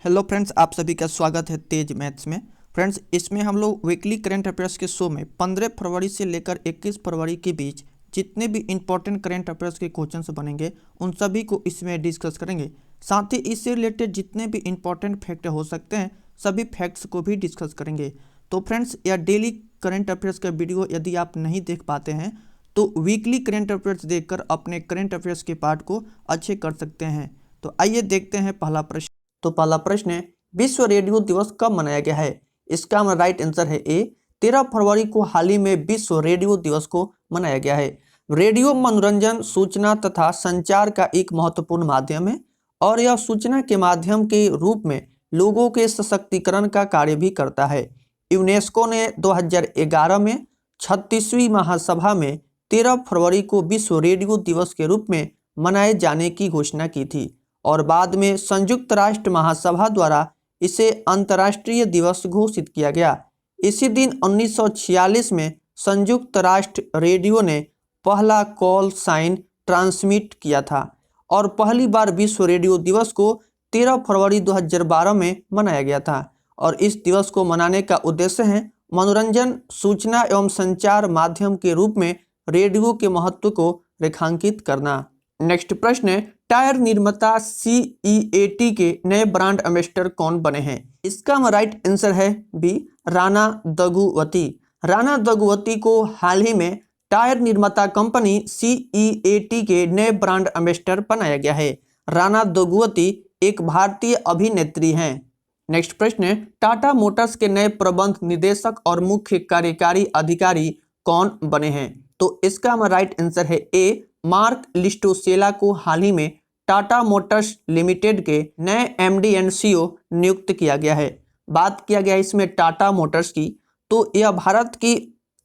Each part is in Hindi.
हेलो फ्रेंड्स, आप सभी का स्वागत है तेज मैथ्स में। फ्रेंड्स, इसमें हम लोग वीकली करंट अफेयर्स के शो में 15 फरवरी से लेकर 21 फरवरी के बीच जितने भी इंपॉर्टेंट करंट अफेयर्स के क्वेश्चंस बनेंगे उन सभी को इसमें डिस्कस करेंगे। साथ ही इससे रिलेटेड जितने भी इंपॉर्टेंट फैक्ट हो सकते हैं सभी फैक्ट्स को भी डिस्कस करेंगे। तो फ्रेंड्स, यह डेली करंट अफेयर्स का वीडियो यदि आप नहीं देख पाते हैं तो वीकली करंट अफेयर्स देखकर अपने करंट अफेयर्स के पार्ट को अच्छे कर सकते हैं। तो आइए देखते हैं पहला प्रश्न। तो पहला प्रश्न है, विश्व रेडियो दिवस कब मनाया गया है? इसका राइट आंसर है ए, 13 फरवरी को हाल ही में विश्व रेडियो दिवस को मनाया गया है। रेडियो मनोरंजन, सूचना तथा संचार का एक महत्वपूर्ण माध्यम है और यह सूचना के माध्यम के रूप में लोगों के सशक्तिकरण का कार्य भी करता है। यूनेस्को ने 2011 में 36वीं महासभा में 13 फरवरी को विश्व रेडियो दिवस के रूप में मनाए जाने की घोषणा की थी और बाद में संयुक्त राष्ट्र महासभा द्वारा इसे अंतर्राष्ट्रीय दिवस घोषित किया गया। इसी दिन 1946 में संयुक्त राष्ट्र रेडियो ने पहला कॉल साइन ट्रांसमिट किया था और पहली बार विश्व रेडियो दिवस को 13 फरवरी 2012 में मनाया गया था। और इस दिवस को मनाने का उद्देश्य है मनोरंजन, सूचना एवं संचार माध्यम के रूप में रेडियो के महत्व को रेखांकित करना। नेक्स्ट प्रश्न है, टायर निर्माता CEAT के नए ब्रांड एम्बेसडर कौन बने हैं? इसका राइट आंसर है बी, राणा दगुवती। राणा दगुवती को हाल ही में टायर निर्माता कंपनी CEAT के नए ब्रांड एम्बेसडर बनाया गया है। राणा दगुवती एक भारतीय अभिनेत्री हैं। नेक्स्ट प्रश्न है, टाटा मोटर्स के नए प्रबंध निदेशक और मुख्य कार्यकारी अधिकारी कौन बने हैं? तो इसका राइट आंसर है ए, मार्क लिस्टोसेला को हाल ही में टाटा मोटर्स लिमिटेड के नए MD एंड CEO नियुक्त किया गया है। बात किया गया इसमें टाटा मोटर्स की, तो यह भारत की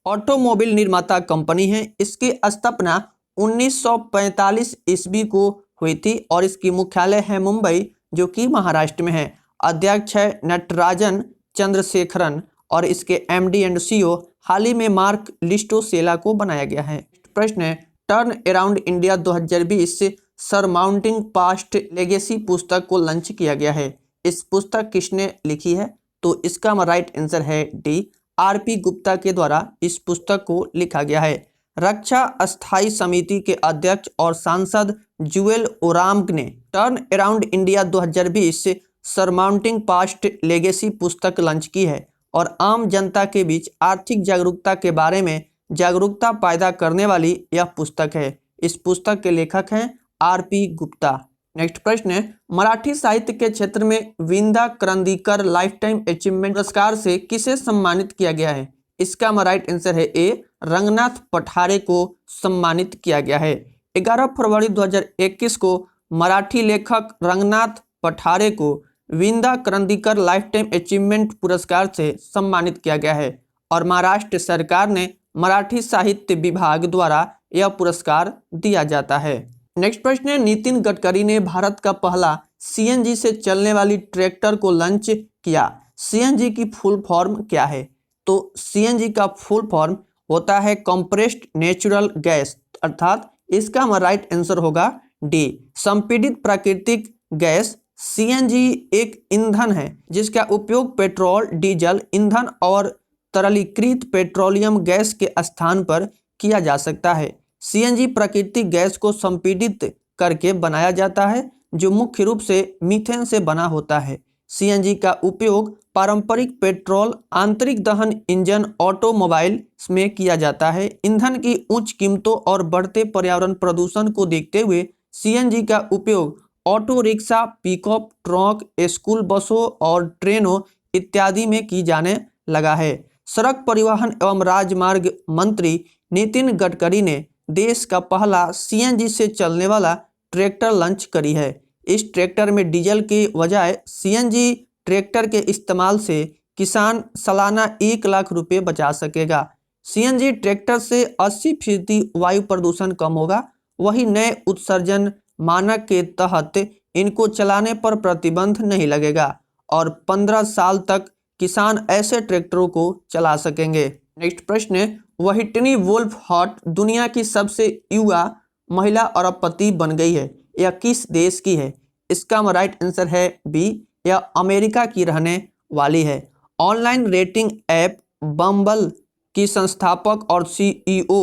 ऑटोमोबाइल निर्माता कंपनी है। इसकी स्थापना 1945 ईस्वी को हुई थी और इसकी मुख्यालय है मुंबई, जो कि महाराष्ट्र में है। अध्यक्ष है नटराजन चंद्रशेखरन और इसके MD एंड CEO हाल ही में मार्क लिस्टोसेला को बनाया गया है। प्रश्न है, टर्न अराउंड इंडिया 2020 से सरमाउंटिंग पास्ट लेगेसी पुस्तक को लॉन्च किया गया है। इस पुस्तक किसने लिखी है? तो इसका राइट आंसर है डी, RP गुप्ता के द्वारा इस पुस्तक को लिखा गया है। रक्षा अस्थायी समिति के अध्यक्ष और सांसद जुएल ओरांग ने टर्न अराउंड इंडिया 2020 से सरमाउंटिंग पास्ट लेगेसी पुस्तक लॉन्च की है और आम जनता के बीच आर्थिक जागरूकता के बारे में जागरूकता पैदा करने वाली यह पुस्तक है। इस पुस्तक के लेखक हैं RP गुप्ता। नेक्स्ट प्रश्न है, मराठी साहित्य के क्षेत्र में Vinda Karandikar life time achievement पुरस्कार से किसे सम्मानित किया गया है? इसका राइट आंसर है ए, रंगनाथ पठारे को सम्मानित किया गया है। 11 फरवरी 2021 को मराठी लेखक रंगनाथ पठारे को Vinda Karandikar life time achievement पुरस्कार से सम्मानित किया गया है और महाराष्ट्र सरकार ने मराठी साहित्य विभाग द्वारा यह पुरस्कार दिया जाता है। नेक्स्ट प्रश्न है, नितिन गडकरी ने भारत का पहला CNG से चलने वाली ट्रैक्टर को लॉन्च किया। CNG की फुल फॉर्म क्या है? तो CNG का फुल फॉर्म होता है कंप्रेस्ड नेचुरल गैस, अर्थात इसका राइट आंसर होगा डी, संपीड़ित प्राकृतिक गैस। CNG एक ईंधन है जिसका उपयोग पेट्रोल, डीजल ईंधन और तरलीकृत पेट्रोलियम गैस के स्थान पर किया जा सकता है। CNG प्राकृतिक गैस को संपीड़ित करके बनाया जाता है जो मुख्य रूप से मीथेन से बना होता है। CNG का उपयोग पारंपरिक पेट्रोल आंतरिक दहन इंजन ऑटोमोबाइल में किया जाता है। ईंधन की उच्च कीमतों और बढ़ते पर्यावरण प्रदूषण को देखते हुए CNG का उपयोग auto rickshaw, pickup truck, school बसों और ट्रेनों इत्यादि में की जाने लगा है। सड़क परिवहन एवं राजमार्ग मंत्री नितिन गडकरी ने देश का पहला CNG से चलने वाला ट्रैक्टर लॉन्च करी है। इस ट्रैक्टर में डीजल के बजाय CNG ट्रैक्टर के इस्तेमाल से किसान सालाना 1 लाख रुपए बचा सकेगा। CNG ट्रैक्टर से 80% वायु प्रदूषण कम होगा। वही नए उत्सर्जन मानक के तहत इनको चलाने पर प्रतिबंध नहीं लगेगा और 15 साल तक किसान ऐसे ट्रैक्टरों को चला सकेंगे। नेक्स्ट प्रश्न है, व्हिटनी वुल्फ हॉट दुनिया की सबसे युवा महिला अरबपति बन गई है। यह किस देश की है? इसका राइट आंसर है बी, यह अमेरिका की रहने वाली है। ऑनलाइन रेटिंग ऐप बम्बल की संस्थापक और सीईओ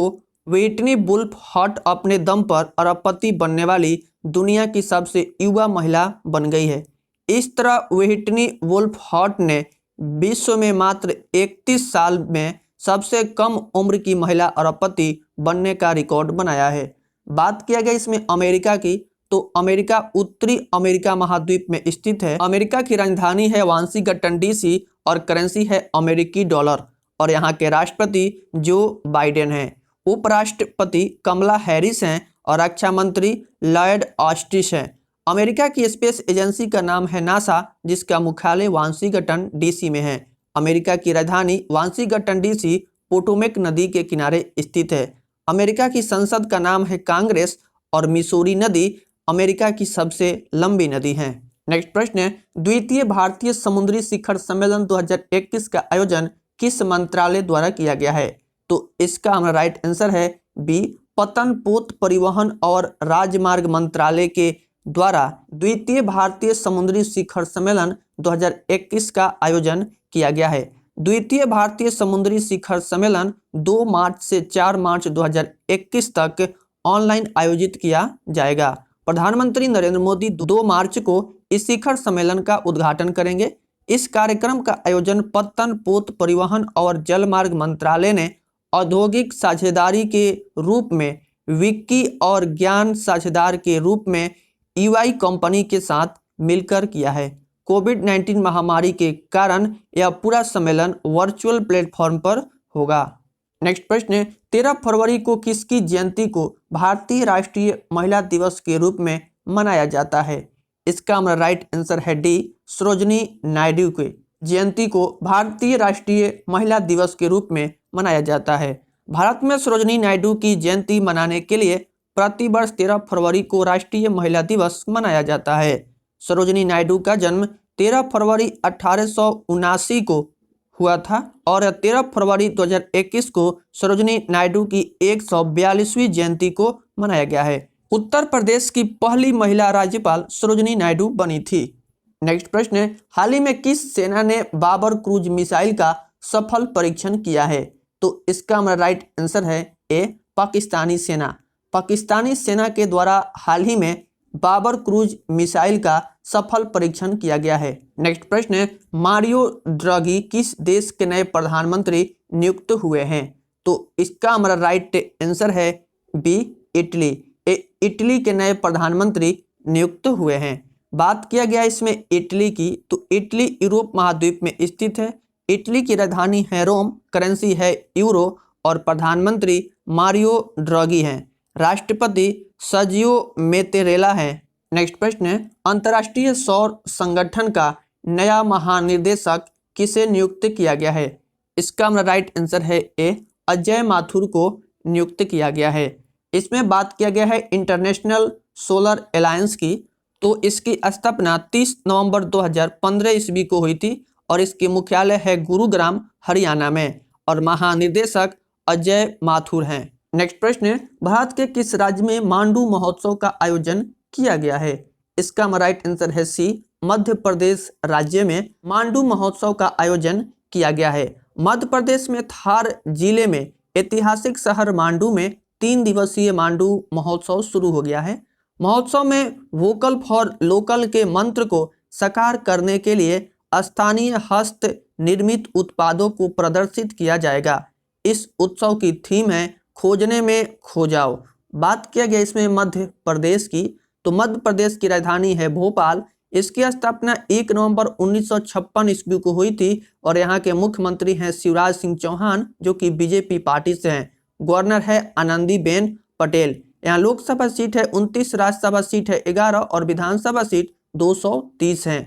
व्हिटनी वुल्फ हर्ट अपने दम पर अरबपति बनने वाली दुनिया की सबसे युवा महिला बन गई है। इस तरह व्हिटनी वुल्फ हर्ट ने विश्व में मात्र 31 साल में सबसे कम उम्र की महिला अरबपति बनने का रिकॉर्ड बनाया है। बात किया गया इसमें अमेरिका की, तो अमेरिका उत्तरी अमेरिका महाद्वीप में स्थित है। अमेरिका की राजधानी है वाशिंगटन डीसी और करेंसी है अमेरिकी डॉलर, और यहाँ के राष्ट्रपति जो बाइडेन हैं। उपराष्ट्रपति कमला हैरिस हैं और रक्षा मंत्री लॉयड ऑस्टिन हैं। अमेरिका की स्पेस एजेंसी का नाम है नासा, जिसका मुख्यालय वाशिंगटन डीसी में है। अमेरिका की राजधानी वाशिंगटन डीसी पोटोमेक नदी के किनारे स्थित है। अमेरिका की संसद का नाम है कांग्रेस, और मिसूरी नदी अमेरिका की सबसे लंबी नदी है। नेक्स्ट प्रश्न है, द्वितीय भारतीय समुद्री शिखर सम्मेलन 2021 का आयोजन किस मंत्रालय द्वारा किया गया है? तो इसका हमारा राइट आंसर है बी, पतन पोत परिवहन और राजमार्ग मंत्रालय के द्वारा द्वितीय भारतीय समुद्री शिखर सम्मेलन 2021 का आयोजन किया गया है। द्वितीय भारतीय समुद्री शिखर सम्मेलन 2 मार्च से 4 मार्च 2021 तक ऑनलाइन आयोजित किया जाएगा। प्रधानमंत्री नरेंद्र मोदी 2 मार्च को इस शिखर सम्मेलन का उद्घाटन करेंगे। इस कार्यक्रम का आयोजन पत्तन पोत परिवहन और जलमार्ग मंत्रालय ने औद्योगिक साझेदारी के रूप में विक्की और ज्ञान साझेदार के रूप में ईवाई कंपनी के साथ मिलकर किया है। कोविड-19 महामारी के कारण यह पूरा सम्मेलन वर्चुअल प्लेटफॉर्म पर होगा। नेक्स्ट प्रश्न है, 13 फरवरी को किसकी जयंती को भारतीय राष्ट्रीय महिला दिवस के रूप में मनाया जाता है? इसका हमारा राइट आंसर है डी, सरोजिनी नायडू के जयंती को भारतीय राष्ट्रीय महिला दिवस के रूप में मनाया जाता है। भारत में सरोजिनी नायडू की जयंती मनाने के लिए प्रतिवर्ष 13 फरवरी को राष्ट्रीय महिला दिवस मनाया जाता है। सरोजिनी नायडू का जन्म 13 फरवरी 1879 को हुआ था और 13 फरवरी 2021 को सरोजिनी नायडू की 142वीं जयंती को मनाया गया है। उत्तर प्रदेश की पहली महिला राज्यपाल सरोजिनी नायडू बनी थी। नेक्स्ट प्रश्न है, हाल ही में किस सेना ने बाबर क्रूज मिसाइल का सफल परीक्षण किया है? तो इसका हमारा राइट आंसर है ए, पाकिस्तानी सेना। पाकिस्तानी सेना के द्वारा हाल ही में बाबर क्रूज मिसाइल का सफल परीक्षण किया गया है। नेक्स्ट प्रश्न है, मारियो ड्रागी किस देश के नए प्रधानमंत्री नियुक्त हुए हैं? तो इसका हमारा राइट आंसर है बी, इटली। इटली के नए प्रधानमंत्री नियुक्त हुए हैं। बात किया गया इसमें इटली की, तो इटली यूरोप महाद्वीप में स्थित है। इटली की राजधानी है रोम, करेंसी है यूरो और प्रधानमंत्री मारियो ड्रागी हैं। राष्ट्रपति सर्जियो मेतेरेला हैं। नेक्स्ट प्रश्न है, अंतर्राष्ट्रीय सौर संगठन का नया महानिर्देशक किसे नियुक्त किया गया है? इसका हमारा राइट आंसर है ए, अजय माथुर को नियुक्त किया गया है। इसमें बात किया गया है इंटरनेशनल सोलर अलायंस की, तो इसकी स्थापना 30 नवंबर 2015 ईस्वी को हुई थी और इसकी मुख्यालय है गुरुग्राम हरियाणा में और महानिदेशक अजय माथुर हैं। नेक्स्ट प्रश्न है, भारत के किस राज्य में मांडू महोत्सव का आयोजन किया गया है? इसका हमारा राइट आंसर है सी, मध्य प्रदेश राज्य में मांडू महोत्सव का आयोजन किया गया है। मध्य प्रदेश में थार जिले में ऐतिहासिक शहर मांडू में 3 दिवसीय मांडू महोत्सव शुरू हो गया है। महोत्सव में वोकल फॉर लोकल के मंत्र को साकार करने के लिए स्थानीय हस्त निर्मित उत्पादों को प्रदर्शित किया जाएगा। इस उत्सव की थीम है खोजने में खो जाओ। बात किया गया इसमें मध्य प्रदेश की, तो मध्य प्रदेश की राजधानी है भोपाल। इसकी स्थापना 1 नवंबर 1956 ईस्वी को हुई थी और यहाँ के मुख्यमंत्री हैं शिवराज सिंह चौहान, जो कि बीजेपी पार्टी से हैं। गवर्नर है आनंदीबेन पटेल। यहाँ लोकसभा सीट है 29, राज्यसभा सीट है 11 और विधानसभा सीट 230 है।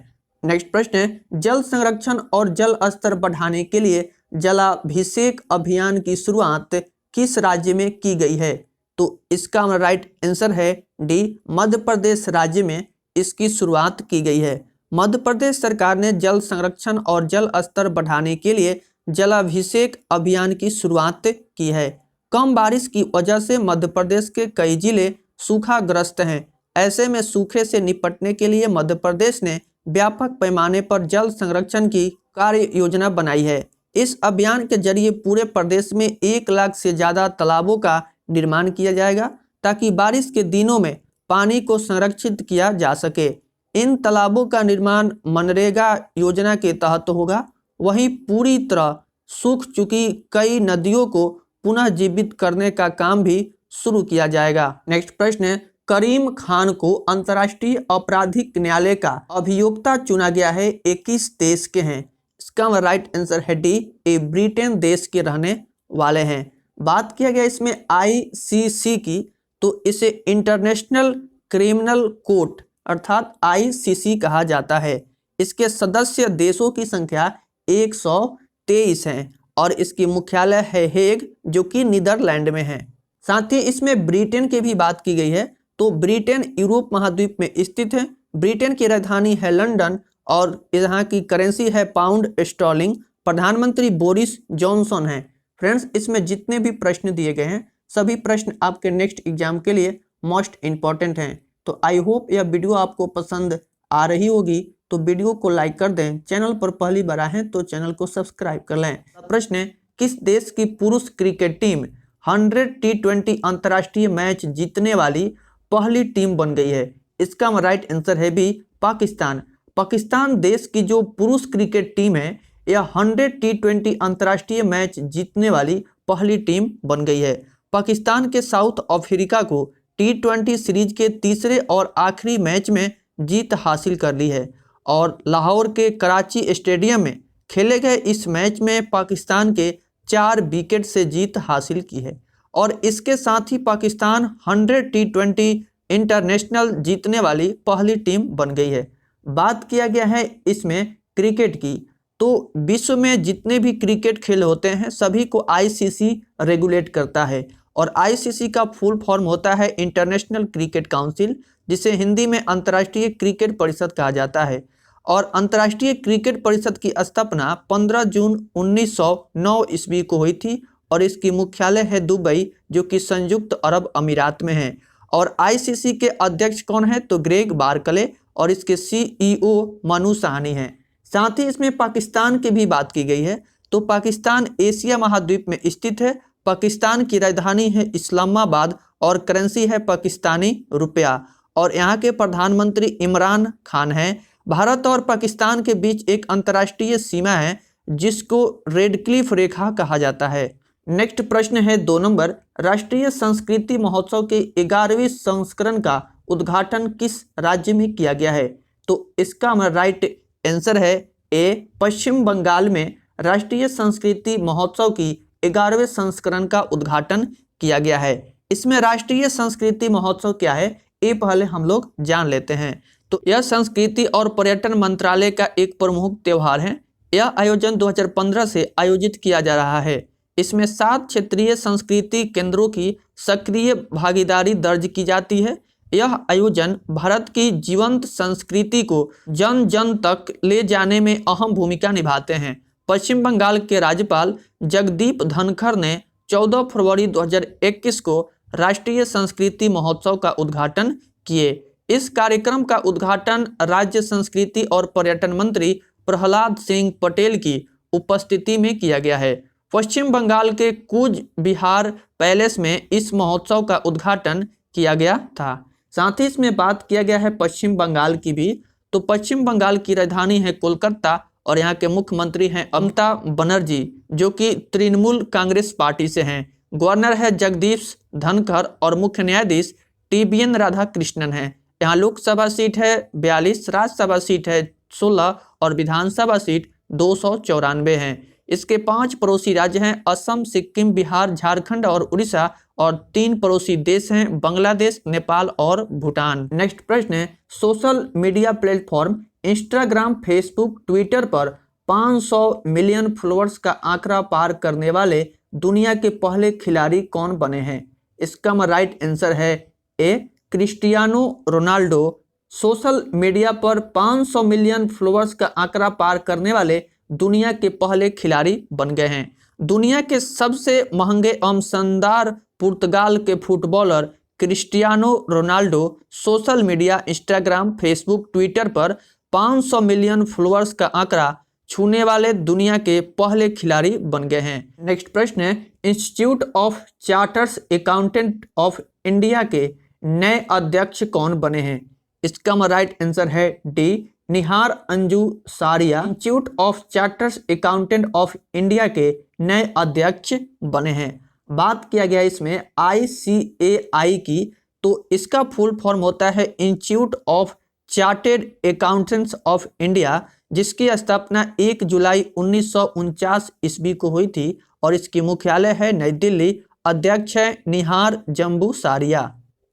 नेक्स्ट प्रश्न है, जल संरक्षण और जल स्तर बढ़ाने के लिए जलाभिषेक अभियान की शुरुआत किस राज्य में की गई है? तो इसका हमारा राइट आंसर है डी, मध्य प्रदेश राज्य में इसकी शुरुआत की गई है। मध्य प्रदेश सरकार ने जल संरक्षण और जल स्तर बढ़ाने के लिए जलाभिषेक अभियान की शुरुआत की है। कम बारिश की वजह से मध्य प्रदेश के कई जिले सूखाग्रस्त हैं। ऐसे में सूखे से निपटने के लिए मध्य प्रदेश ने व्यापक पैमाने पर जल संरक्षण की कार्य योजना बनाई है। इस अभियान के जरिए पूरे प्रदेश में 1 लाख से ज़्यादा तालाबों का निर्माण किया जाएगा ताकि बारिश के दिनों में पानी को संरक्षित किया जा सके। इन तालाबों का निर्माण मनरेगा योजना के तहत होगा। वहीं पूरी तरह सूख चुकी कई नदियों को पुनः जीवित करने का काम भी शुरू किया जाएगा। नेक्स्ट प्रश्न है, करीम खान को अंतर्राष्ट्रीय आपराधिक न्यायालय का अभियोक्ता चुना गया है। 21 देश के हैं। इसका राइट आंसर है डी, ये ब्रिटेन देश के रहने वाले हैं। बात किया गया इसमें ICC की, तो इसे इंटरनेशनल क्रिमिनल कोर्ट अर्थात ICC कहा जाता है। इसके सदस्य देशों की संख्या 123 है और इसकी मुख्यालय है हेग, जो कि नीदरलैंड में है। साथ ही इसमें ब्रिटेन की भी बात की गई है, तो ब्रिटेन यूरोप महाद्वीप में स्थित है। ब्रिटेन की राजधानी है लंदन और यहाँ की करेंसी है पाउंड स्टर्लिंग। प्रधानमंत्री बोरिस जॉनसन है। फ्रेंड्स, इसमें जितने भी प्रश्न दिए गए हैं सभी प्रश्न आपके नेक्स्ट एग्जाम के लिए मोस्ट इम्पॉर्टेंट हैं। तो आई होप यह वीडियो आपको पसंद आ रही होगी, तो वीडियो को लाइक कर दें। चैनल पर पहली बार आए हैं तो चैनल को सब्सक्राइब कर लें। प्रश्न है, किस देश की पुरुष क्रिकेट टीम 100 T20 अंतर्राष्ट्रीय मैच जीतने वाली पहली टीम बन गई है? इसका राइट आंसर है बी, पाकिस्तान। पाकिस्तान देश की जो पुरुष क्रिकेट टीम है यह 100 T20 अंतर्राष्ट्रीय मैच जीतने वाली पहली टीम बन गई है। पाकिस्तान के साउथ अफ्रीका को T20 सीरीज के तीसरे और आखिरी मैच में जीत हासिल कर ली है और लाहौर के कराची स्टेडियम में खेले गए इस मैच में पाकिस्तान के 4 विकेट से जीत हासिल की है और इसके साथ ही पाकिस्तान 100 T20 इंटरनेशनल जीतने वाली पहली टीम बन गई है। बात किया गया है इसमें क्रिकेट की, तो विश्व में जितने भी क्रिकेट खेल होते हैं सभी को ICC रेगुलेट करता है और ICC का फुल फॉर्म होता है इंटरनेशनल क्रिकेट काउंसिल, जिसे हिंदी में अंतर्राष्ट्रीय क्रिकेट परिषद कहा जाता है। और अंतर्राष्ट्रीय क्रिकेट परिषद की स्थापना 15 जून 1909 ईस्वी को हुई थी और इसकी मुख्यालय है दुबई, जो कि संयुक्त अरब अमीरात में है। और ICC के अध्यक्ष कौन है? तो ग्रेग बार्कले और इसके CEO मनु साहनी हैं। साथ ही इसमें पाकिस्तान की भी बात की गई है, तो पाकिस्तान एशिया महाद्वीप में स्थित है। पाकिस्तान की राजधानी है इस्लामाबाद और करेंसी है पाकिस्तानी रुपया और यहाँ के प्रधानमंत्री इमरान खान हैं। भारत और पाकिस्तान के बीच एक अंतर्राष्ट्रीय सीमा है जिसको रेड क्लिफ रेखा कहा जाता है। नेक्स्ट प्रश्न है 2 नंबर, राष्ट्रीय संस्कृति महोत्सव के 11वें संस्करण का उद्घाटन किस राज्य में किया गया है? तो इसका राइट आंसर है ए, पश्चिम बंगाल में राष्ट्रीय संस्कृति महोत्सव की 11वें संस्करण का उद्घाटन किया गया है। इसमें राष्ट्रीय संस्कृति महोत्सव क्या है ये पहले हम लोग जान लेते हैं। तो यह संस्कृति और पर्यटन मंत्रालय का एक प्रमुख त्यौहार है। यह आयोजन 2015 से आयोजित किया जा रहा है। इसमें 7 क्षेत्रीय संस्कृति केंद्रों की सक्रिय भागीदारी दर्ज की जाती है। यह आयोजन भारत की जीवंत संस्कृति को जन जन तक ले जाने में अहम भूमिका निभाते हैं। पश्चिम बंगाल के राज्यपाल जगदीप धनखड़ ने 14 फरवरी 2021 को राष्ट्रीय संस्कृति महोत्सव का उद्घाटन किए। इस कार्यक्रम का उद्घाटन राज्य संस्कृति और पर्यटन मंत्री प्रहलाद सिंह पटेल की उपस्थिति में किया गया है। पश्चिम बंगाल के कूच बिहार पैलेस में इस महोत्सव का उद्घाटन किया गया था। साथ ही इसमें बात किया गया है पश्चिम बंगाल की भी, तो पश्चिम बंगाल की राजधानी है कोलकाता और यहाँ के मुख्यमंत्री हैं ममता बनर्जी, जो कि तृणमूल कांग्रेस पार्टी से हैं। गवर्नर है जगदीप धनखड़ और मुख्य न्यायाधीश TBN राधाकृष्णन है। यहाँ लोकसभा सीट है 42, राज्यसभा सीट है 16 और विधानसभा सीट 294 हैं। इसके 5 पड़ोसी राज्य हैं असम, सिक्किम, बिहार, झारखंड और उड़ीसा और 3 पड़ोसी देश हैं बांग्लादेश, नेपाल और भूटान। नेक्स्ट प्रश्न है, social media platform Instagram, Facebook, Twitter पर 500 मिलियन फॉलोअर्स का आंकड़ा पार करने वाले दुनिया के पहले खिलाड़ी कौन बने हैं? इसका राइट आंसर है ए, क्रिस्टियानो रोनाल्डो। सोशल मीडिया पर 500 मिलियन फॉलोअर्स का आंकड़ा पार करने वाले दुनिया के पहले खिलाड़ी बन गए हैं। दुनिया के सबसे महंगे एवं शानदार पुर्तगाल के footballer Cristiano Ronaldo social media Instagram, Facebook, Twitter पर 500 मिलियन फॉलोअर्स का आंकड़ा छूने वाले दुनिया के पहले खिलाड़ी बन गए हैं। नेक्स्ट प्रश्न है, institute of charters accountant of India के नए अध्यक्ष कौन बने हैं? इसका राइट आंसर है डी, निहार अंजू सारिया institute of charters accountant of India के नए अध्यक्ष बने हैं। बात किया गया इसमें ICAI की, तो इसका फुल फॉर्म होता है institute of chartered accountants of India, जिसकी स्थापना 1 जुलाई 1949 ईस्वी को हुई थी और इसकी मुख्यालय है नई दिल्ली। अध्यक्ष है निहार जम्बू सारिया।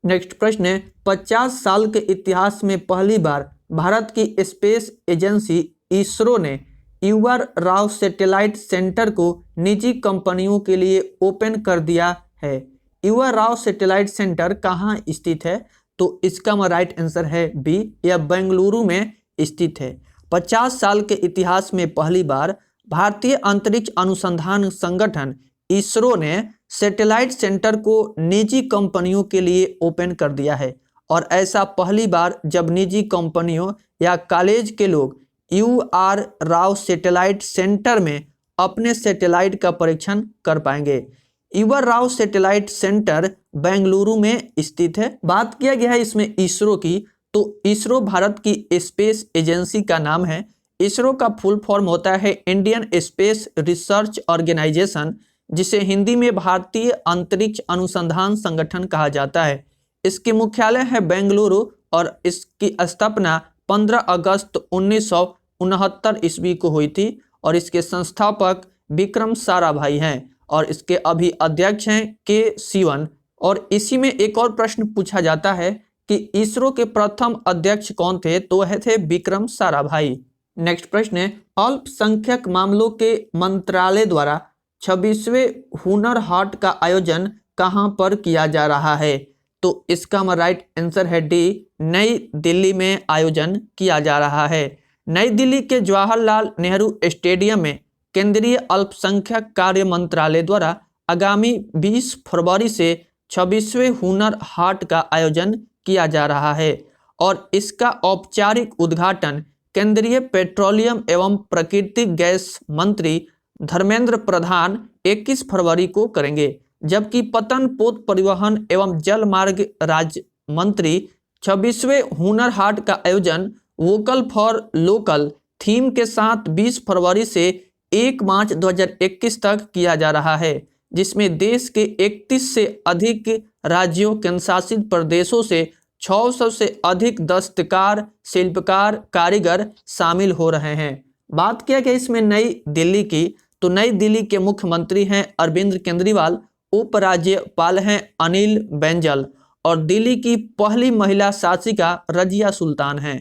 नेक्स्ट प्रश्न है, 50 साल के इतिहास में पहली बार भारत की स्पेस एजेंसी इसरो ने युवा राव सैटेलाइट सेंटर को निजी कंपनियों के लिए ओपन कर दिया है। युवा राव सैटेलाइट सेंटर कहाँ स्थित है? तो इसका राइट आंसर है बी, यह बेंगलुरु में स्थित है। 50 साल के इतिहास में पहली बार भारतीय अंतरिक्ष अनुसंधान संगठन इसरो ने सैटेलाइट सेंटर को निजी कंपनियों के लिए ओपन कर दिया है, और ऐसा पहली बार जब निजी कंपनियों या कॉलेज के लोग UR राव सैटेलाइट सेंटर में अपने सैटेलाइट का परीक्षण कर पाएंगे। युवा राव सैटेलाइट सेंटर बेंगलुरु में स्थित है। बात किया गया है इसमें इसरो की, तो इसरो भारत की स्पेस एजेंसी का नाम है। इसरो का फुल फॉर्म होता है इंडियन स्पेस रिसर्च ऑर्गेनाइजेशन, जिसे हिंदी में भारतीय अंतरिक्ष अनुसंधान संगठन कहा जाता है। इसकी मुख्यालय है बेंगलुरु और इसकी स्थापना 15 अगस्त 1969 ईस्वी को हुई थी और इसके संस्थापक विक्रम साराभाई हैं और इसके अभी अध्यक्ष हैं के सिवन। और इसी में एक और प्रश्न पूछा जाता है कि इसरो के प्रथम अध्यक्ष कौन थे? तो वह थे विक्रम साराभाई। नेक्स्ट प्रश्न है, अल्पसंख्यक मामलों के मंत्रालय द्वारा 26वें हुनर हाट का आयोजन कहां पर किया जा रहा है? तो इसका राइट आंसर है डी, नई दिल्ली में आयोजन किया जा रहा है। नई दिल्ली के जवाहरलाल नेहरू स्टेडियम में केंद्रीय अल्पसंख्यक कार्य मंत्रालय द्वारा आगामी 20 फरवरी से 26वें हुनर हाट का आयोजन किया जा रहा है और इसका औपचारिक उद्घाटन केंद्रीय पेट्रोलियम एवं प्राकृतिक गैस मंत्री धर्मेंद्र प्रधान 21 फरवरी को करेंगे, जबकि पतन पोत परिवहन एवं जल मार्ग राज्य मंत्री 26वें हुनर हाट का आयोजन वोकल फॉर लोकल थीम के साथ 20 फरवरी से 1 मार्च 2021 तक किया जा रहा है, जिसमें देश के 31 से अधिक राज्यों केंद्रशासित प्रदेशों से 600 से अधिक दस्तकार, शिल्पकार, कारीगर शामिल हो रहे हैं। बात किया गया इसमें नई दिल्ली की, तो नई दिल्ली के मुख्यमंत्री हैं अरविंद केजरीवाल, उपराज्यपाल हैं अनिल बैजल और दिल्ली की पहली महिला शासिका रजिया सुल्तान हैं।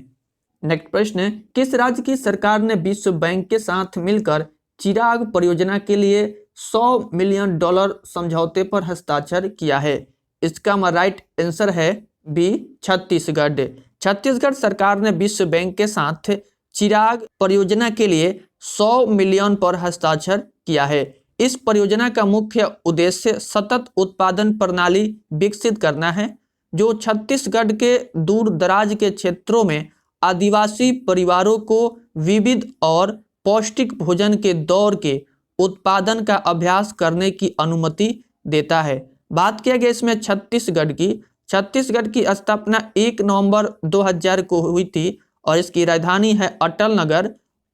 नेक्स्ट प्रश्न, किस राज्य की सरकार ने विश्व बैंक के साथ मिलकर चिराग परियोजना के लिए $100 मिलियन समझौते पर हस्ताक्षर किया है? इसका राइट आंसर है बी, छत्तीसगढ़। छत्तीसगढ़ सरकार ने विश्व बैंक के साथ चिराग परियोजना के लिए 100 मिलियन पर हस्ताक्षर किया है। इस परियोजना का मुख्य उद्देश्य सतत उत्पादन प्रणाली विकसित करना है, जो छत्तीसगढ़ के दूर दराज के क्षेत्रों में आदिवासी परिवारों को विविध और पौष्टिक भोजन के दौर के उत्पादन का अभ्यास करने की अनुमति देता है। बात किया गया इसमें छत्तीसगढ़ की स्थापना 1 नवंबर 2000 को हुई थी और इसकी राजधानी है अटल नगर।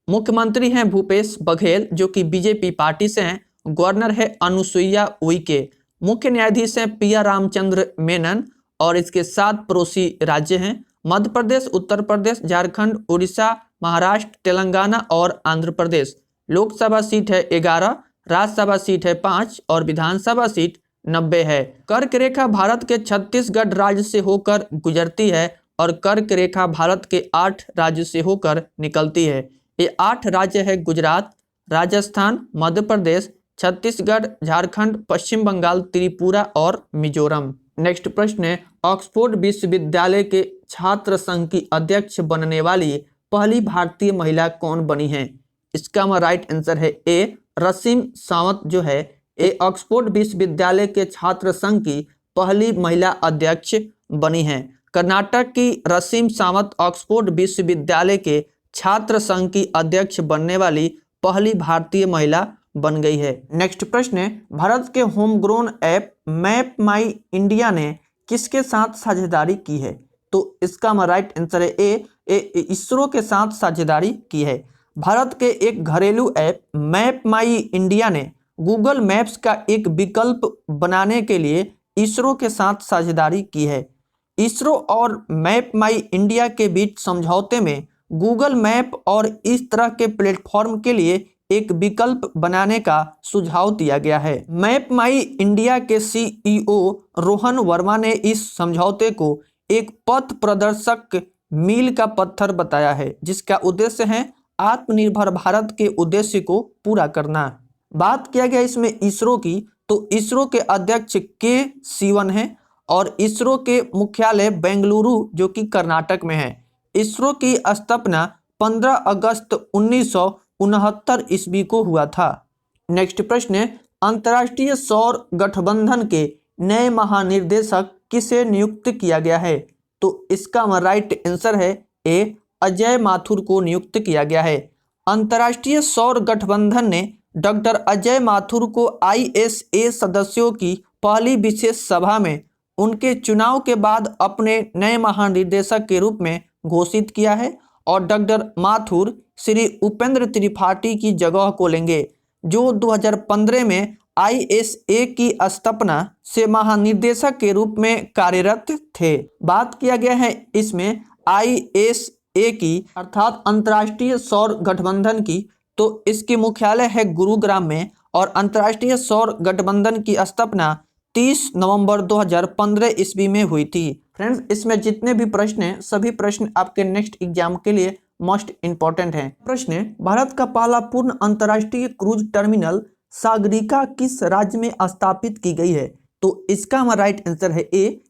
मुख्यमंत्री हैं भूपेश बघेल जो कि बीजेपी पार्टी से हैं। गवर्नर है अनुसुईया उइके। मुख्य न्यायाधीश हैं पी.आर. रामचंद्र मेनन और इसके 7 पड़ोसी राज्य हैं मध्य प्रदेश, उत्तर प्रदेश, झारखंड, उड़ीसा, महाराष्ट्र, तेलंगाना और आंध्र प्रदेश। लोकसभा सीट है 11, राज्यसभा सीट है 5 और विधानसभा सीट 90 है। कर्क रेखा भारत के छत्तीसगढ़ राज्य से होकर गुजरती है और कर्क रेखा भारत के 8 राज्य से होकर निकलती है। ये 8 राज्य है गुजरात, राजस्थान, मध्य प्रदेश, छत्तीसगढ़, झारखंड, पश्चिम बंगाल, त्रिपुरा और मिजोरम। नेक्स्ट प्रश्न है, ऑक्सफोर्ड विश्वविद्यालय के छात्र संघ की अध्यक्ष बनने वाली पहली भारतीय महिला कौन बनी है? इसका राइट आंसर है ए, रसीम सावंत जो है ए ऑक्सफोर्ड विश्वविद्यालय के छात्र संघ की पहली महिला अध्यक्ष बनी है। कर्नाटक की रसीम सावंत ऑक्सफोर्ड विश्वविद्यालय के छात्र संघ की अध्यक्ष बनने वाली पहली भारतीय महिला बन गई है। नेक्स्ट प्रश्न है, भारत के होम ग्रोन ऐप मैप माई इंडिया ने किसके साथ साझेदारी की है? तो इसका राइट आंसर है ए, इसरो के साथ साझेदारी की है। भारत के एक घरेलू ऐप मैप माई इंडिया ने गूगल मैप्स का एक विकल्प बनाने के लिए इसरो के साथ साझेदारी की है। इसरो और मैप माई इंडिया के बीच समझौते में गूगल मैप और इस तरह के प्लेटफॉर्म के लिए एक विकल्प बनाने का सुझाव दिया गया है। मैप माई इंडिया के सीईओ रोहन वर्मा ने इस समझौते को एक पथ प्रदर्शक मील का पत्थर बताया है, जिसका उद्देश्य है आत्मनिर्भर भारत के उद्देश्य को पूरा करना। बात किया गया इसमें इसरो की, तो इसरो के अध्यक्ष के सिवन हैं और इसरो के मुख्यालय बेंगलुरु जो कि कर्नाटक में है। इसरो की स्थापना 15 अगस्त 1969 ईस्वी को हुआ था। नेक्स्ट प्रश्न है, अंतर्राष्ट्रीय सौर गठबंधन के नए महानिर्देशक किसे नियुक्त किया गया है? तो इसका राइट आंसर है ए, अजय माथुर को नियुक्त किया गया है। अंतर्राष्ट्रीय सौर गठबंधन ने डॉक्टर अजय माथुर को ISA सदस्यों की पहली विशेष सभा में उनके चुनाव के बाद अपने नए महानिर्देशक के रूप में घोषित किया है और डॉक्टर माथुर श्री उपेंद्र त्रिपाठी की जगह को लेंगे, जो 2015 में ISA की स्थापना से महानिर्देशक के रूप में कार्यरत थे। बात किया गया है इसमें ISA की अर्थात अंतर्राष्ट्रीय सौर गठबंधन की, तो इसकी मुख्यालय है गुरुग्राम में और अंतर्राष्ट्रीय सौर गठबंधन की स्थापना 30 नवंबर 2015 ईस्वी में हुई थी। फ्रेंड्स, इसमें जितने भी प्रश्न हैं सभी प्रश्न आपके नेक्स्ट एग्जाम के लिए मोस्ट इंपॉर्टेंट हैं। प्रश्न है, भारत का पहला पूर्ण अंतर्राष्ट्रीय क्रूज टर्मिनल सागरिका किस राज्य में स्थापित की गई है? तो इसका राइट आंसर है ए,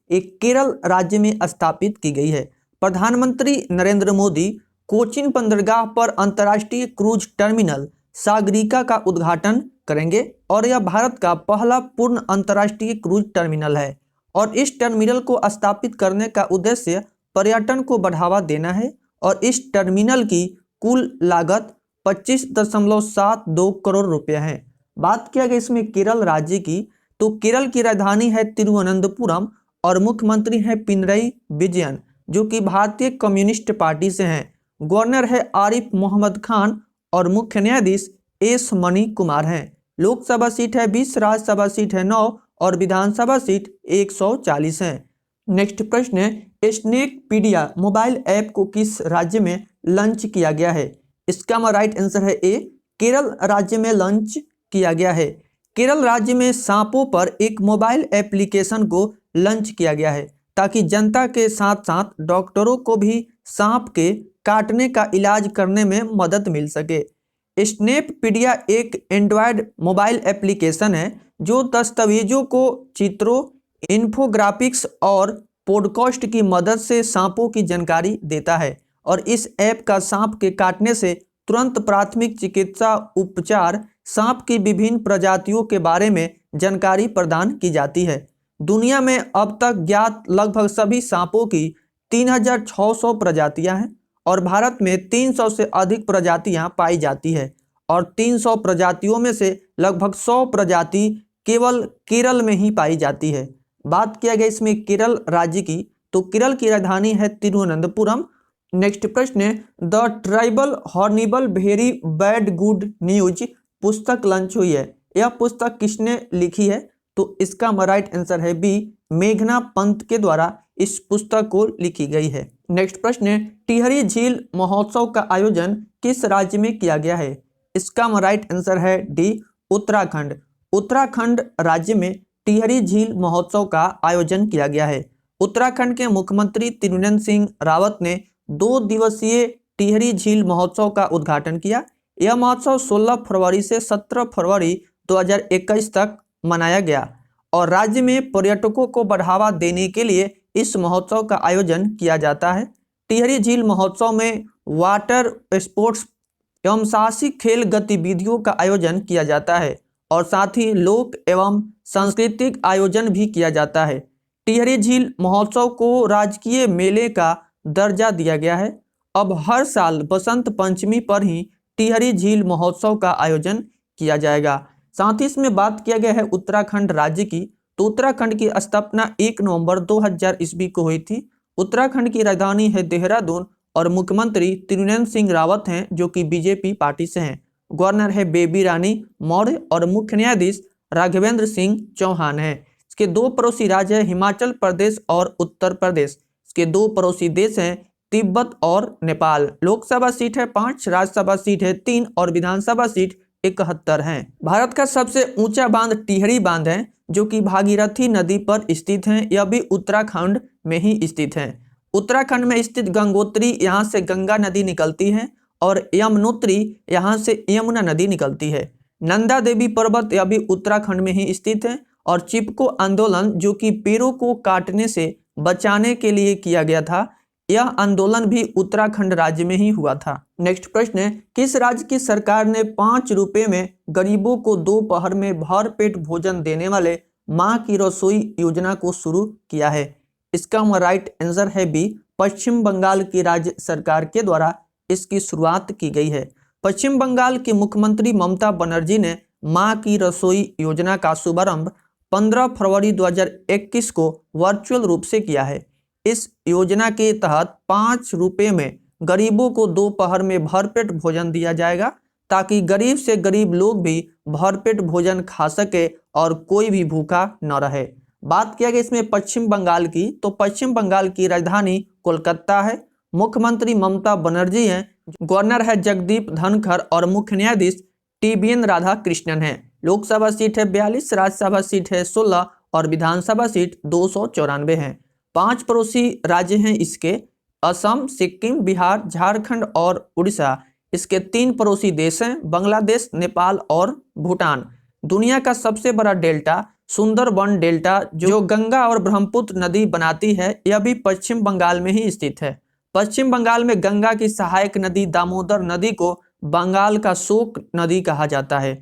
केरल राज्य में स्थापित की गई है। प्रधानमंत्री नरेंद्र मोदी कोचिन बंदरगाह पर अंतर्राष्ट्रीय क्रूज टर्मिनल सागरिका का उद्घाटन करेंगे और यह भारत का पहला पूर्ण अंतर्राष्ट्रीय क्रूज टर्मिनल है और इस टर्मिनल को स्थापित करने का उद्देश्य पर्यटन को बढ़ावा देना है और इस टर्मिनल की कुल लागत 25.72 करोड़ रुपए है। बात किया गया इसमें केरल राज्य की, तो केरल की राजधानी है तिरुवनंतपुरम और मुख्यमंत्री है पिनरई विजयन जो कि भारतीय कम्युनिस्ट पार्टी से हैं। गवर्नर है आरिफ मोहम्मद खान और मुख्य न्यायाधीश एस मणि कुमार हैं। लोकसभा सीट है 20, राज्यसभा सीट है 9 और विधानसभा सीट 140 है। नेक्स्ट प्रश्न है, स्नैकपीडिया मोबाइल ऐप को किस राज्य में लॉन्च किया गया है? इसका राइट आंसर है ए, केरल राज्य में लॉन्च किया गया है। केरल राज्य में सांपों पर एक मोबाइल एप्लीकेशन को लॉन्च किया गया है ताकि जनता के साथ साथ डॉक्टरों को भी सांप के काटने का इलाज करने में मदद मिल सके। स्नैकपीडिया एक एंड्रॉयड मोबाइल एप्लीकेशन है जो दस्तावेजों को चित्रों, इन्फोग्राफिक्स और पॉडकास्ट की मदद से सांपों की जानकारी देता है और इस ऐप का सांप के काटने से तुरंत प्राथमिक चिकित्सा उपचार, सांप की विभिन्न प्रजातियों के बारे में जानकारी प्रदान की जाती है। दुनिया में अब तक ज्ञात लगभग सभी सांपों की 3600 प्रजातियां हैं और भारत में 300 से अधिक प्रजातियां पाई जाती है और 300 प्रजातियों में से लगभग 100 प्रजाति केवल केरल में ही पाई जाती है। बात किया गया इसमें केरल राज्य की, तो केरल की राजधानी है तिरुवनंतपुरम। नेक्स्ट प्रश्न है, the tribal hornbill very bad good news पुस्तक लॉन्च हुई है। यह पुस्तक किसने लिखी है? तो इसका राइट आंसर है बी, मेघना पंत के द्वारा इस पुस्तक को लिखी गई है। नेक्स्ट प्रश्न है, टिहरी झील महोत्सव का आयोजन किस राज्य में किया गया है? इसका राइट आंसर है डी, उत्तराखंड। उत्तराखंड राज्य में टिहरी झील महोत्सव का आयोजन किया गया है। उत्तराखंड के मुख्यमंत्री त्रिवेंद्र सिंह रावत ने 2 दिवसीय टिहरी झील महोत्सव का उद्घाटन किया। यह महोत्सव 16 फरवरी से 17 फरवरी 2021 तक मनाया गया और राज्य में पर्यटकों को बढ़ावा देने के लिए इस महोत्सव का आयोजन किया जाता है। टिहरी झील महोत्सव में वाटर स्पोर्ट्स एवं साहसिक खेल गतिविधियों का आयोजन किया जाता है और साथ ही लोक एवं सांस्कृतिक आयोजन भी किया जाता है। टिहरी झील महोत्सव को राजकीय मेले का दर्जा दिया गया है अब हर साल बसंत पंचमी पर ही टिहरी झील महोत्सव का आयोजन किया जाएगा। साथ ही इसमें बात किया गया है उत्तराखंड राज्य की, तो उत्तराखंड की स्थापना 1 नवंबर 2000 ईस्वी को हुई थी। उत्तराखंड की राजधानी है देहरादून और मुख्यमंत्री त्रिवेंद्र सिंह रावत हैं जो कि बीजेपी पार्टी से हैं। गवर्नर है बेबी रानी मौर्य और मुख्य न्यायाधीश राघवेंद्र सिंह चौहान है। इसके दो पड़ोसी राज्य है हिमाचल प्रदेश और उत्तर प्रदेश। इसके दो पड़ोसी देश हैं तिब्बत और नेपाल। लोकसभा सीट है 5, राज्यसभा सीट है 3 और विधानसभा सीट 71 है। भारत का सबसे ऊंचा बांध टिहरी बांध है जो कि भागीरथी नदी पर स्थित है। यह भी उत्तराखंड में ही स्थित है। उत्तराखंड में स्थित गंगोत्री यहाँ से गंगा नदी निकलती है और यमुनोत्री यहाँ से यमुना नदी निकलती है। नंदा देवी पर्वत यह भी उत्तराखंड में ही स्थित है। और चिपको आंदोलन जो कि पेड़ों को काटने से बचाने के लिए किया गया था, यह आंदोलन भी उत्तराखंड राज्य में ही हुआ था। नेक्स्ट प्रश्न है, किस राज्य की सरकार ने 5 रुपए में गरीबों को दोपहर में भरपेट भोजन देने वाले माँ की रसोई योजना को शुरू किया है? इसका राइट आंसर है बी, पश्चिम बंगाल की राज्य सरकार के द्वारा इसकी शुरुआत की गई है। पश्चिम बंगाल की मुख्यमंत्री ममता बनर्जी ने माँ की रसोई योजना का शुभारंभ 15 फरवरी 2021 को वर्चुअल रूप से किया है। इस योजना के तहत 5 रुपए में गरीबों को दोपहर में भरपेट भोजन दिया जाएगा ताकि गरीब से गरीब लोग भी भरपेट भोजन खा सके और कोई भी भूखा न रहे। बात किया गया इसमें पश्चिम बंगाल की, तो पश्चिम बंगाल की राजधानी कोलकाता है। मुख्यमंत्री ममता बनर्जी हैं। गवर्नर है जगदीप धनखड़ और मुख्य न्यायाधीश टीबीएन राधाकृष्णन है। लोकसभा सीट है 42, राज्यसभा सीट है 16 और विधानसभा सीट 294 है। 5 पड़ोसी राज्य हैं इसके, असम, सिक्किम, बिहार, झारखंड और उड़ीसा। इसके 3 पड़ोसी देश हैं, बांग्लादेश, नेपाल और भूटान। दुनिया का सबसे बड़ा डेल्टा सुंदरबन डेल्टा जो गंगा और ब्रह्मपुत्र नदी बनाती है, यह भी पश्चिम बंगाल में ही स्थित है। पश्चिम बंगाल में गंगा की सहायक नदी दामोदर नदी को बंगाल का शोक नदी कहा जाता है।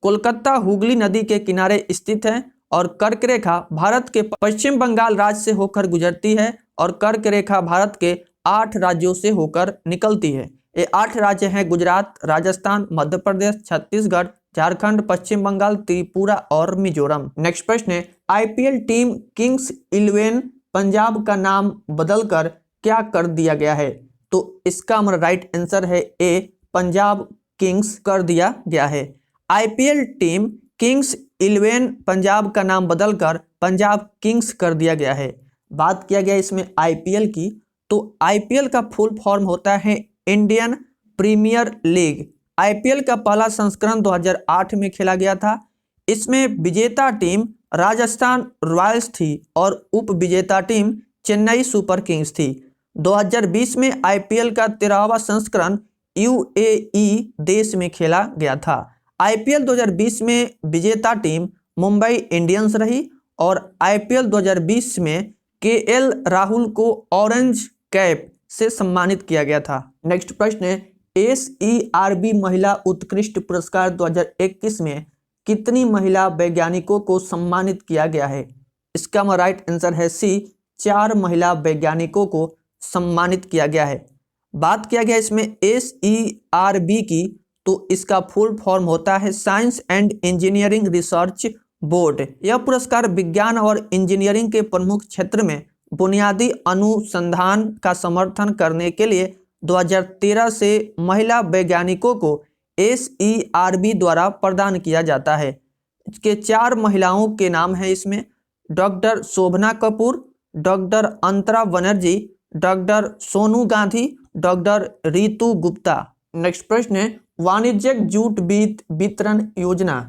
कोलकाता हुगली नदी के किनारे स्थित है और कर्क रेखा भारत के पश्चिम बंगाल राज्य से होकर गुजरती है और कर्क रेखा भारत के 8 राज्यों से होकर निकलती है। ये 8 राज्य हैं गुजरात, राजस्थान, मध्य प्रदेश, छत्तीसगढ़, झारखंड, पश्चिम बंगाल, त्रिपुरा और मिजोरम। नेक्स्ट प्रश्न है, आईपीएल टीम किंग्स 11 पंजाब का नाम बदलकर क्या कर दिया गया है? तो इसका हमारा राइट आंसर है ए, पंजाब किंग्स कर दिया गया है। आईपीएल टीम किंग्स 11 पंजाब का नाम बदलकर पंजाब किंग्स कर दिया गया है। बात किया गया इसमें आईपीएल की, तो आईपीएल का फुल फॉर्म होता है इंडियन प्रीमियर लीग। आईपीएल का पहला संस्करण 2008 में खेला गया था। इसमें विजेता टीम राजस्थान रॉयल्स थी और उप विजेता टीम चेन्नई सुपर किंग्स थी। 2020 में आईपीएल का 13वां संस्करण यूएई देश में खेला गया था। आईपीएल 2020 में विजेता टीम मुंबई इंडियंस रही और आईपीएल 2020 में केएल राहुल को ऑरेंज कैप से सम्मानित किया गया था। नेक्स्ट प्रश्न है, एसईआरबी महिला उत्कृष्ट पुरस्कार 2021 में कितनी महिला वैज्ञानिकों को सम्मानित किया गया है? इसका राइट आंसर है सी, 4 महिला वैज्ञानिकों को सम्मानित किया गया है। बात किया गया इसमें एसईआरबी की, तो इसका फुल फॉर्म होता है science and engineering research board. यह पुरस्कार विज्ञान और इंजीनियरिंग के प्रमुख क्षेत्र में बुनियादी अनुसंधान का समर्थन करने के लिए 2013 से महिला वैज्ञानिकों को एसईआरबी द्वारा प्रदान किया जाता है। इसके 4 महिलाओं के नाम है इसमें, doctor Shobhana Kapoor, doctor Antara Banerjee, doctor Sonu Gandhi, doctor Ritu Gupta. Next प्रश्न है, वाणिज्यिक जूट वितरण योजना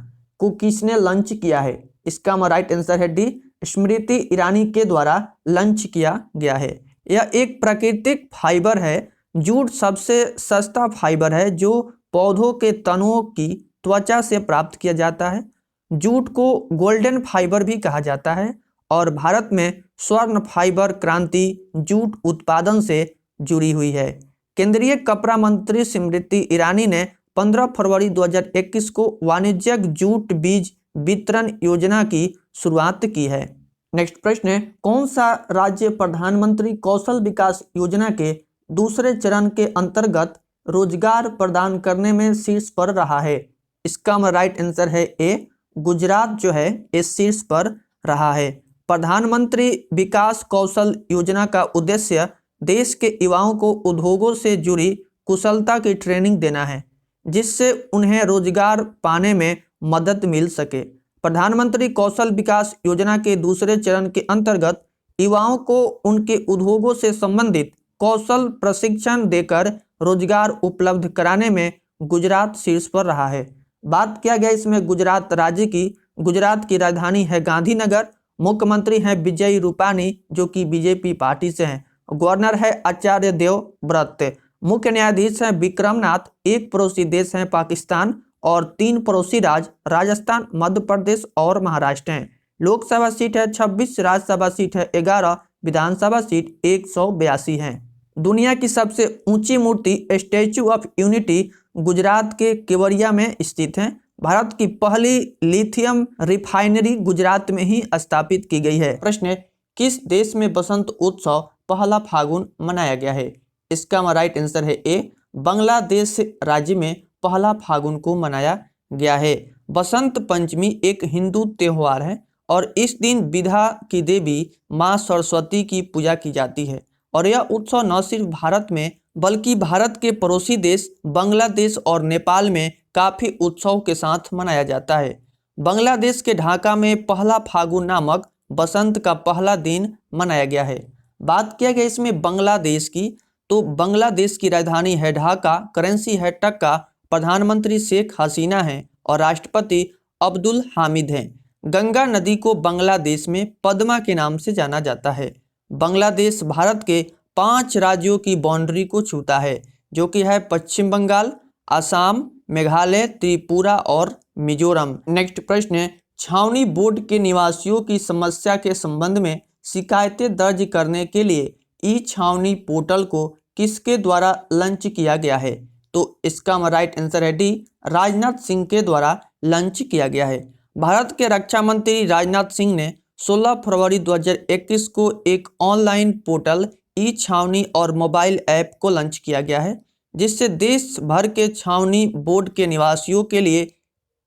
को किसने लॉन्च किया है? इसका राइट आंसर है डी, स्मृति ईरानी के द्वारा लॉन्च किया गया है। यह एक प्राकृतिक फाइबर है। जूट सबसे सस्ता फाइबर है जो पौधों के तनों की त्वचा से प्राप्त किया जाता है। जूट को गोल्डन फाइबर भी कहा जाता है और भारत में स्वर्ण फाइबर क्रांति जूट उत्पादन से जुड़ी हुई है। केंद्रीय कपड़ा मंत्री स्मृति ईरानी ने 15 फरवरी 2021 को वाणिज्यिक जूट बीज वितरण योजना की शुरुआत की है। नेक्स्ट प्रश्न है, कौन सा राज्य प्रधानमंत्री कौशल विकास योजना के दूसरे चरण के अंतर्गत रोजगार प्रदान करने में शीर्ष पर रहा है। इसका राइट आंसर है ए, गुजरात जो है इस शीर्ष पर रहा है। प्रधानमंत्री विकास कौशल योजना का उद्देश्य देश के युवाओं को उद्योगों से जुड़ी कुशलता की ट्रेनिंग देना है, जिससे उन्हें रोजगार पाने में मदद मिल सके। प्रधानमंत्री कौशल विकास योजना के दूसरे चरण के अंतर्गत युवाओं को उनके उद्योगों से संबंधित कौशल प्रशिक्षण देकर रोजगार उपलब्ध कराने में गुजरात शीर्ष पर रहा है। बात किया गया इसमें गुजरात राज्य की। गुजरात की राजधानी है गांधीनगर। मुख्यमंत्री हैं विजय रूपानी जो कि बीजेपी पार्टी से हैं। गवर्नर है आचार्य देवव्रत। मुख्य न्यायाधीश हैं विक्रमनाथ। एक पड़ोसी देश है पाकिस्तान और 3 पड़ोसी राज्य राजस्थान, मध्य प्रदेश और महाराष्ट्र हैं। लोकसभा सीट है 26, राज्यसभा सीट है 11, विधानसभा सीट 182 है। दुनिया की सबसे ऊंची मूर्ति स्टैच्यू ऑफ यूनिटी गुजरात के केवड़िया में स्थित है। भारत की पहली लिथियम रिफाइनरी गुजरात में ही स्थापित की गई है। प्रश्न है, किस देश में बसंत उत्सव पहला फागुन मनाया गया है? इसका राइट आंसर है ए, बांग्लादेश राज्य में पहला फागुन को मनाया गया है। बसंत पंचमी एक हिंदू त्योहार है और इस दिन विद्या की देवी मां सरस्वती की पूजा की जाती है। और यह उत्सव न सिर्फ भारत में बल्कि भारत के पड़ोसी देश बांग्लादेश और नेपाल में काफी उत्सव के साथ मनाया जाता है। बांग्लादेश के ढाका में पहला फागुन नामक बसंत का पहला दिन मनाया गया है। बात किया गया इसमें बांग्लादेश की, तो बांग्लादेश की राजधानी है ढाका, करेंसी है टक्का, प्रधानमंत्री शेख हसीना हैं और राष्ट्रपति अब्दुल हामिद हैं। गंगा नदी को बांग्लादेश में पद्मा के नाम से जाना जाता है। बांग्लादेश भारत के 5 राज्यों की बाउंड्री को छूता है, जो कि है पश्चिम बंगाल, असम, मेघालय, त्रिपुरा और मिजोरम। नेक्स्ट प्रश्न है, छावनी बोर्ड के निवासियों की समस्या के संबंध में शिकायतें दर्ज करने के लिए ई छावनी पोर्टल को किसके द्वारा लॉन्च किया गया है? तो इसका राइट आंसर है डी, राजनाथ सिंह के द्वारा लॉन्च किया गया है। भारत के रक्षा मंत्री राजनाथ सिंह ने 16 फरवरी 2021 को एक ऑनलाइन पोर्टल ई छावनी और मोबाइल ऐप को लॉन्च किया गया है, जिससे देश भर के छावनी बोर्ड के निवासियों के लिए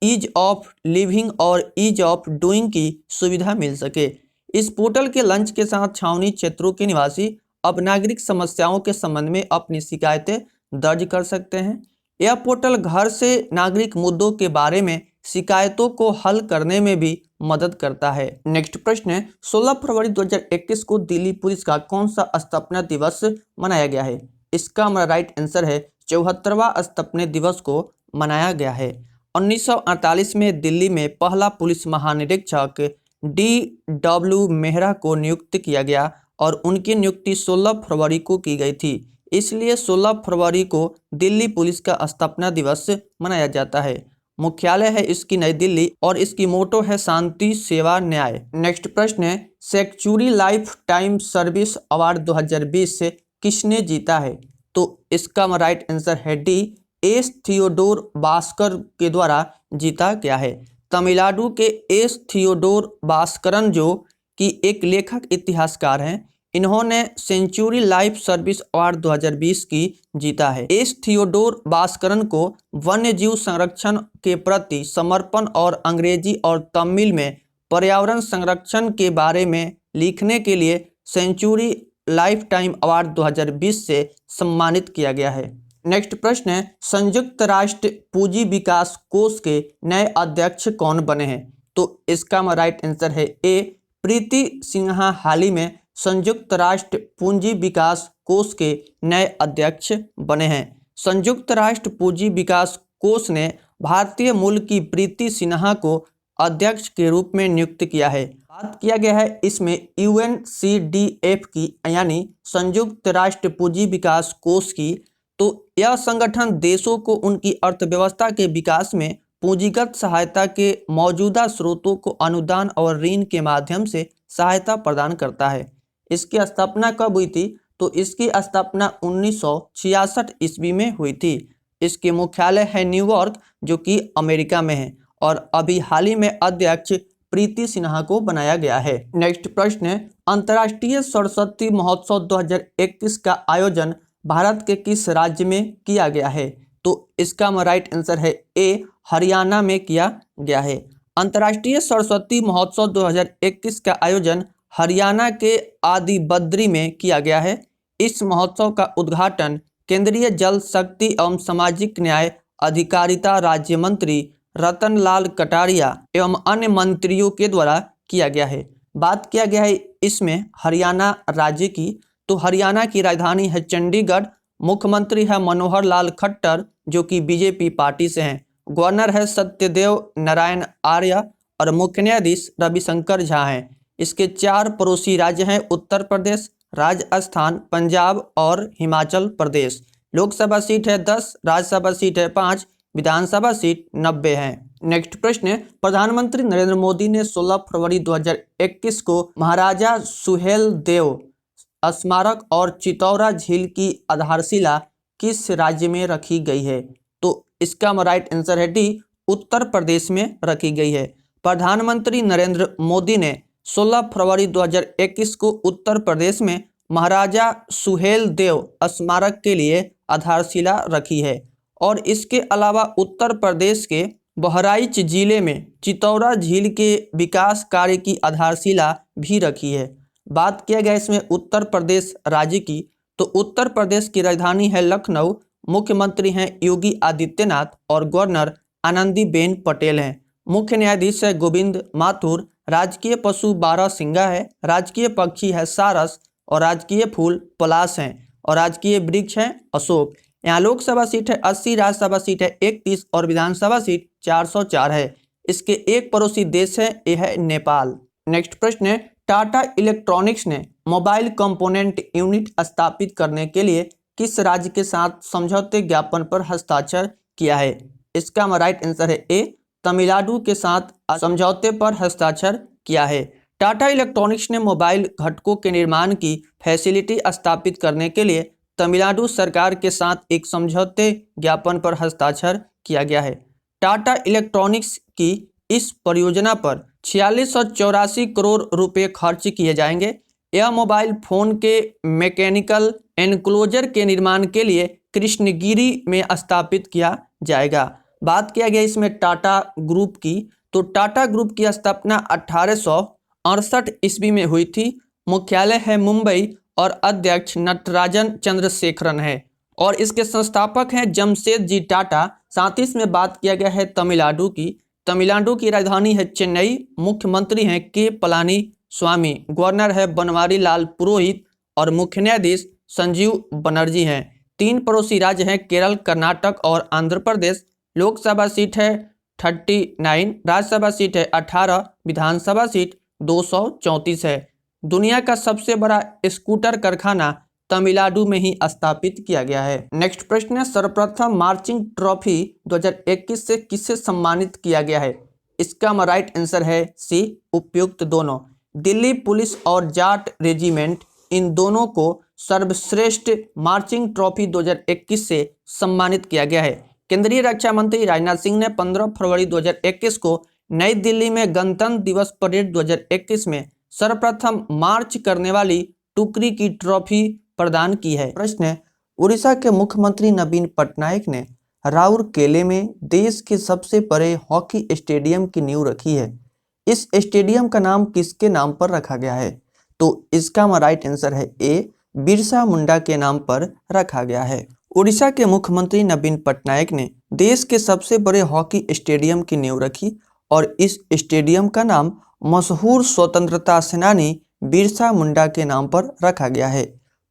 ईज ऑफ लिविंग और ईज ऑफ डूइंग की सुविधा मिल सके। इस पोर्टल के लॉन्च के साथ छावनी क्षेत्रों के निवासी अब नागरिक समस्याओं के संबंध में अपनी शिकायतें दर्ज कर सकते हैं। यह पोर्टल घर से नागरिक मुद्दों के बारे में शिकायतों को हल करने में भी मदद करता है। नेक्स्ट प्रश्न है, 16 फरवरी 2021 को दिल्ली पुलिस का कौन सा स्थापना दिवस मनाया गया है? इसका हमारा राइट आंसर है 74वां स्थापना दिवस को मनाया गया है। 1948 में दिल्ली में पहला पुलिस महानिरीक्षक DW मेहरा को नियुक्त किया गया और उनकी नियुक्ति 16 फरवरी को की गई थी। इसलिए 16 फरवरी को दिल्ली पुलिस का स्थापना दिवस मनाया जाता है। मुख्यालय है इसकी नई दिल्ली और इसकी मोटो है शांति सेवा न्याय। नेक्स्ट प्रश्न है, century life time service award 2020 से किसने जीता है? तो इसका राइट आंसर है डी, एस थियोडोर भास्कर के द्वारा जीता गया है। तमिलनाडु के एस थियोडोर भास्करन जो कि एक लेखक इतिहासकार हैं, इन्होंने सेंचुरी लाइफ सर्विस अवार्ड 2020 की जीता है। एस थियोडोर भास्करन को वन्यजीव संरक्षण के प्रति समर्पण और अंग्रेजी और तमिल में पर्यावरण संरक्षण के बारे में लिखने के लिए सेंचुरी लाइफ टाइम अवार्ड 2020 से सम्मानित किया गया है। नेक्स्ट प्रश्न है, संयुक्त राष्ट्र पूंजी विकास कोष के नए अध्यक्ष कौन बने हैं? तो इसका राइट आंसर है ए, प्रीति सिन्हा हाल ही में संयुक्त राष्ट्र पूंजी विकास कोष के नए अध्यक्ष बने हैं। संयुक्त राष्ट्र पूंजी विकास कोष ने भारतीय मूल की प्रीति सिन्हा को अध्यक्ष के रूप में नियुक्त किया है। बात किया गया है इसमें UNCDF की यानी संयुक्त राष्ट्र पूंजी विकास कोष की। तो यह संगठन देशों को उनकी अर्थव्यवस्था के विकास में पूंजीगत सहायता के मौजूदा स्रोतों को अनुदान और ऋण के माध्यम से सहायता प्रदान करता है। इसकी स्थापना कब हुई थी? तो इसकी स्थापना 1966 ईस्वी में हुई थी। इसके मुख्यालय है न्यूयॉर्क जो कि अमेरिका में है और अभी हाल ही में अध्यक्ष प्रीति सिन्हा को बनाया गया है। नेक्स्ट प्रश्न है, अंतर्राष्ट्रीय सरस्वती महोत्सव 2021 का आयोजन भारत के किस राज्य में किया गया है? तो इसका राइट आंसर है ए, हरियाणा में किया गया है। अंतर्राष्ट्रीय सरस्वती महोत्सव 2021 का आयोजन हरियाणा के आदिबद्री में किया गया है। इस महोत्सव का उद्घाटन केंद्रीय जल शक्ति एवं सामाजिक न्याय अधिकारिता राज्य मंत्री रतनलाल कटारिया एवं अन्य मंत्रियों के द्वारा किया गया है। बात किया गया है इसमें हरियाणा राज्य की, तो हरियाणा की राजधानी है चंडीगढ़। मुख्यमंत्री है मनोहर लाल खट्टर जो कि बीजेपी पार्टी से हैं। गवर्नर है सत्यदेव नारायण आर्य और मुख्य न्यायाधीश रविशंकर झा हैं। इसके 4 पड़ोसी राज्य हैं उत्तर प्रदेश, राजस्थान, पंजाब और हिमाचल प्रदेश। लोकसभा सीट है 10, राज्यसभा सीट है 5, विधानसभा सीट 90 है। नेक्स्ट प्रश्न है, प्रधानमंत्री नरेंद्र मोदी ने 16 फरवरी 2021 को महाराजा सुहेलदेव स्मारक और चितौरा झील की आधारशिला किस राज्य में रखी गई है? तो इसका राइट आंसर है डी, उत्तर प्रदेश में रखी गई है। प्रधानमंत्री नरेंद्र मोदी ने 16 फरवरी 2021 को उत्तर प्रदेश में महाराजा सुहेलदेव स्मारक के लिए आधारशिला रखी है और इसके अलावा उत्तर प्रदेश के बहराइच जिले में चितौरा झील के विकास कार्य की आधारशिला भी रखी है। बात किया गया इसमें उत्तर प्रदेश राज्य की, तो उत्तर प्रदेश की राजधानी है लखनऊ। मुख्यमंत्री हैं योगी आदित्यनाथ और गवर्नर आनंदीबेन पटेल हैं। मुख्य न्यायाधीश है गोविंद माथुर। राजकीय पशु बारहसिंगा है, राजकीय पक्षी है सारस और राजकीय फूल पलाश हैं और राजकीय वृक्ष है अशोक। यहाँ लोकसभा सीट है 80, राज्यसभा सीट है 31 और विधानसभा सीट 404 है। इसके एक पड़ोसी देश है, यह है नेपाल। नेक्स्ट प्रश्न है, टाटा इलेक्ट्रॉनिक्स ने मोबाइल कंपोनेंट यूनिट स्थापित करने के लिए किस राज्य के साथ समझौते ज्ञापन पर हस्ताक्षर किया है? इसका राइट आंसर है ए, तमिलनाडु के साथ समझौते पर हस्ताक्षर किया है। टाटा इलेक्ट्रॉनिक्स ने मोबाइल घटकों के निर्माण की फैसिलिटी स्थापित करने के लिए तमिलनाडु सरकार के साथ एक समझौते ज्ञापन पर हस्ताक्षर किया गया है। टाटा इलेक्ट्रॉनिक्स की इस परियोजना पर 4684 करोड़ रुपए खर्च किए जाएंगे। यह मोबाइल फोन के मैकेनिकल एनक्लोजर के निर्माण के लिए कृष्णगिरी में स्थापित किया जाएगा। बात किया गया इसमें टाटा ग्रुप की, तो टाटा ग्रुप की स्थापना 1868 ईस्वी में हुई थी। मुख्यालय है मुंबई और अध्यक्ष नटराजन चंद्रशेखरन है और इसके संस्थापक हैं जमशेद जी टाटा। साथ ही इसमें बात किया गया है तमिलनाडु की, तमिलनाडु की राजधानी है चेन्नई। मुख्यमंत्री हैं के पलानी स्वामी, गवर्नर है बनवारी लाल पुरोहित और मुख्य न्यायाधीश संजीव बनर्जी हैं। 3 पड़ोसी राज्य हैं केरल, कर्नाटक और आंध्र प्रदेश। लोकसभा सीट है 39, राज्यसभा सीट है 18, विधानसभा सीट 234 है। दुनिया का सबसे बड़ा स्कूटर कारखाना तमिलनाडु में ही स्थापित किया गया है। नेक्स्ट प्रश्न है, सर्वप्रथम मार्चिंग ट्रॉफी 2021 से किसे सम्मानित किया गया है? इसका राइट आंसर है सी, उपयुक्त दोनों। दिल्ली पुलिस और जाट रेजिमेंट, इन दोनों को सर्वश्रेष्ठ मार्चिंग ट्रॉफी 2021 से सम्मानित किया गया है। केंद्रीय रक्षा मंत्री राजनाथ सिंह ने 15 फरवरी 2021 को नई दिल्ली में गणतंत्र दिवस परेड 2021 में सर्वप्रथम मार्च करने वाली टुकड़ी की ट्रॉफी प्रदान की है। प्रश्न है, उड़ीसा के मुख्यमंत्री नवीन पटनायक ने राउरकेले में देश के सबसे बड़े हॉकी स्टेडियम की नींव रखी है। इस स्टेडियम का नाम किसके नाम पर रखा गया है? तो इसका राइट आंसर है ए, बिरसा मुंडा के नाम पर रखा गया है। उड़ीसा के मुख्यमंत्री नवीन पटनायक ने देश के सबसे बड़े हॉकी स्टेडियम की नींव रखी और इस स्टेडियम का नाम मशहूर स्वतंत्रता सेनानी बिरसा मुंडा के नाम पर रखा गया है।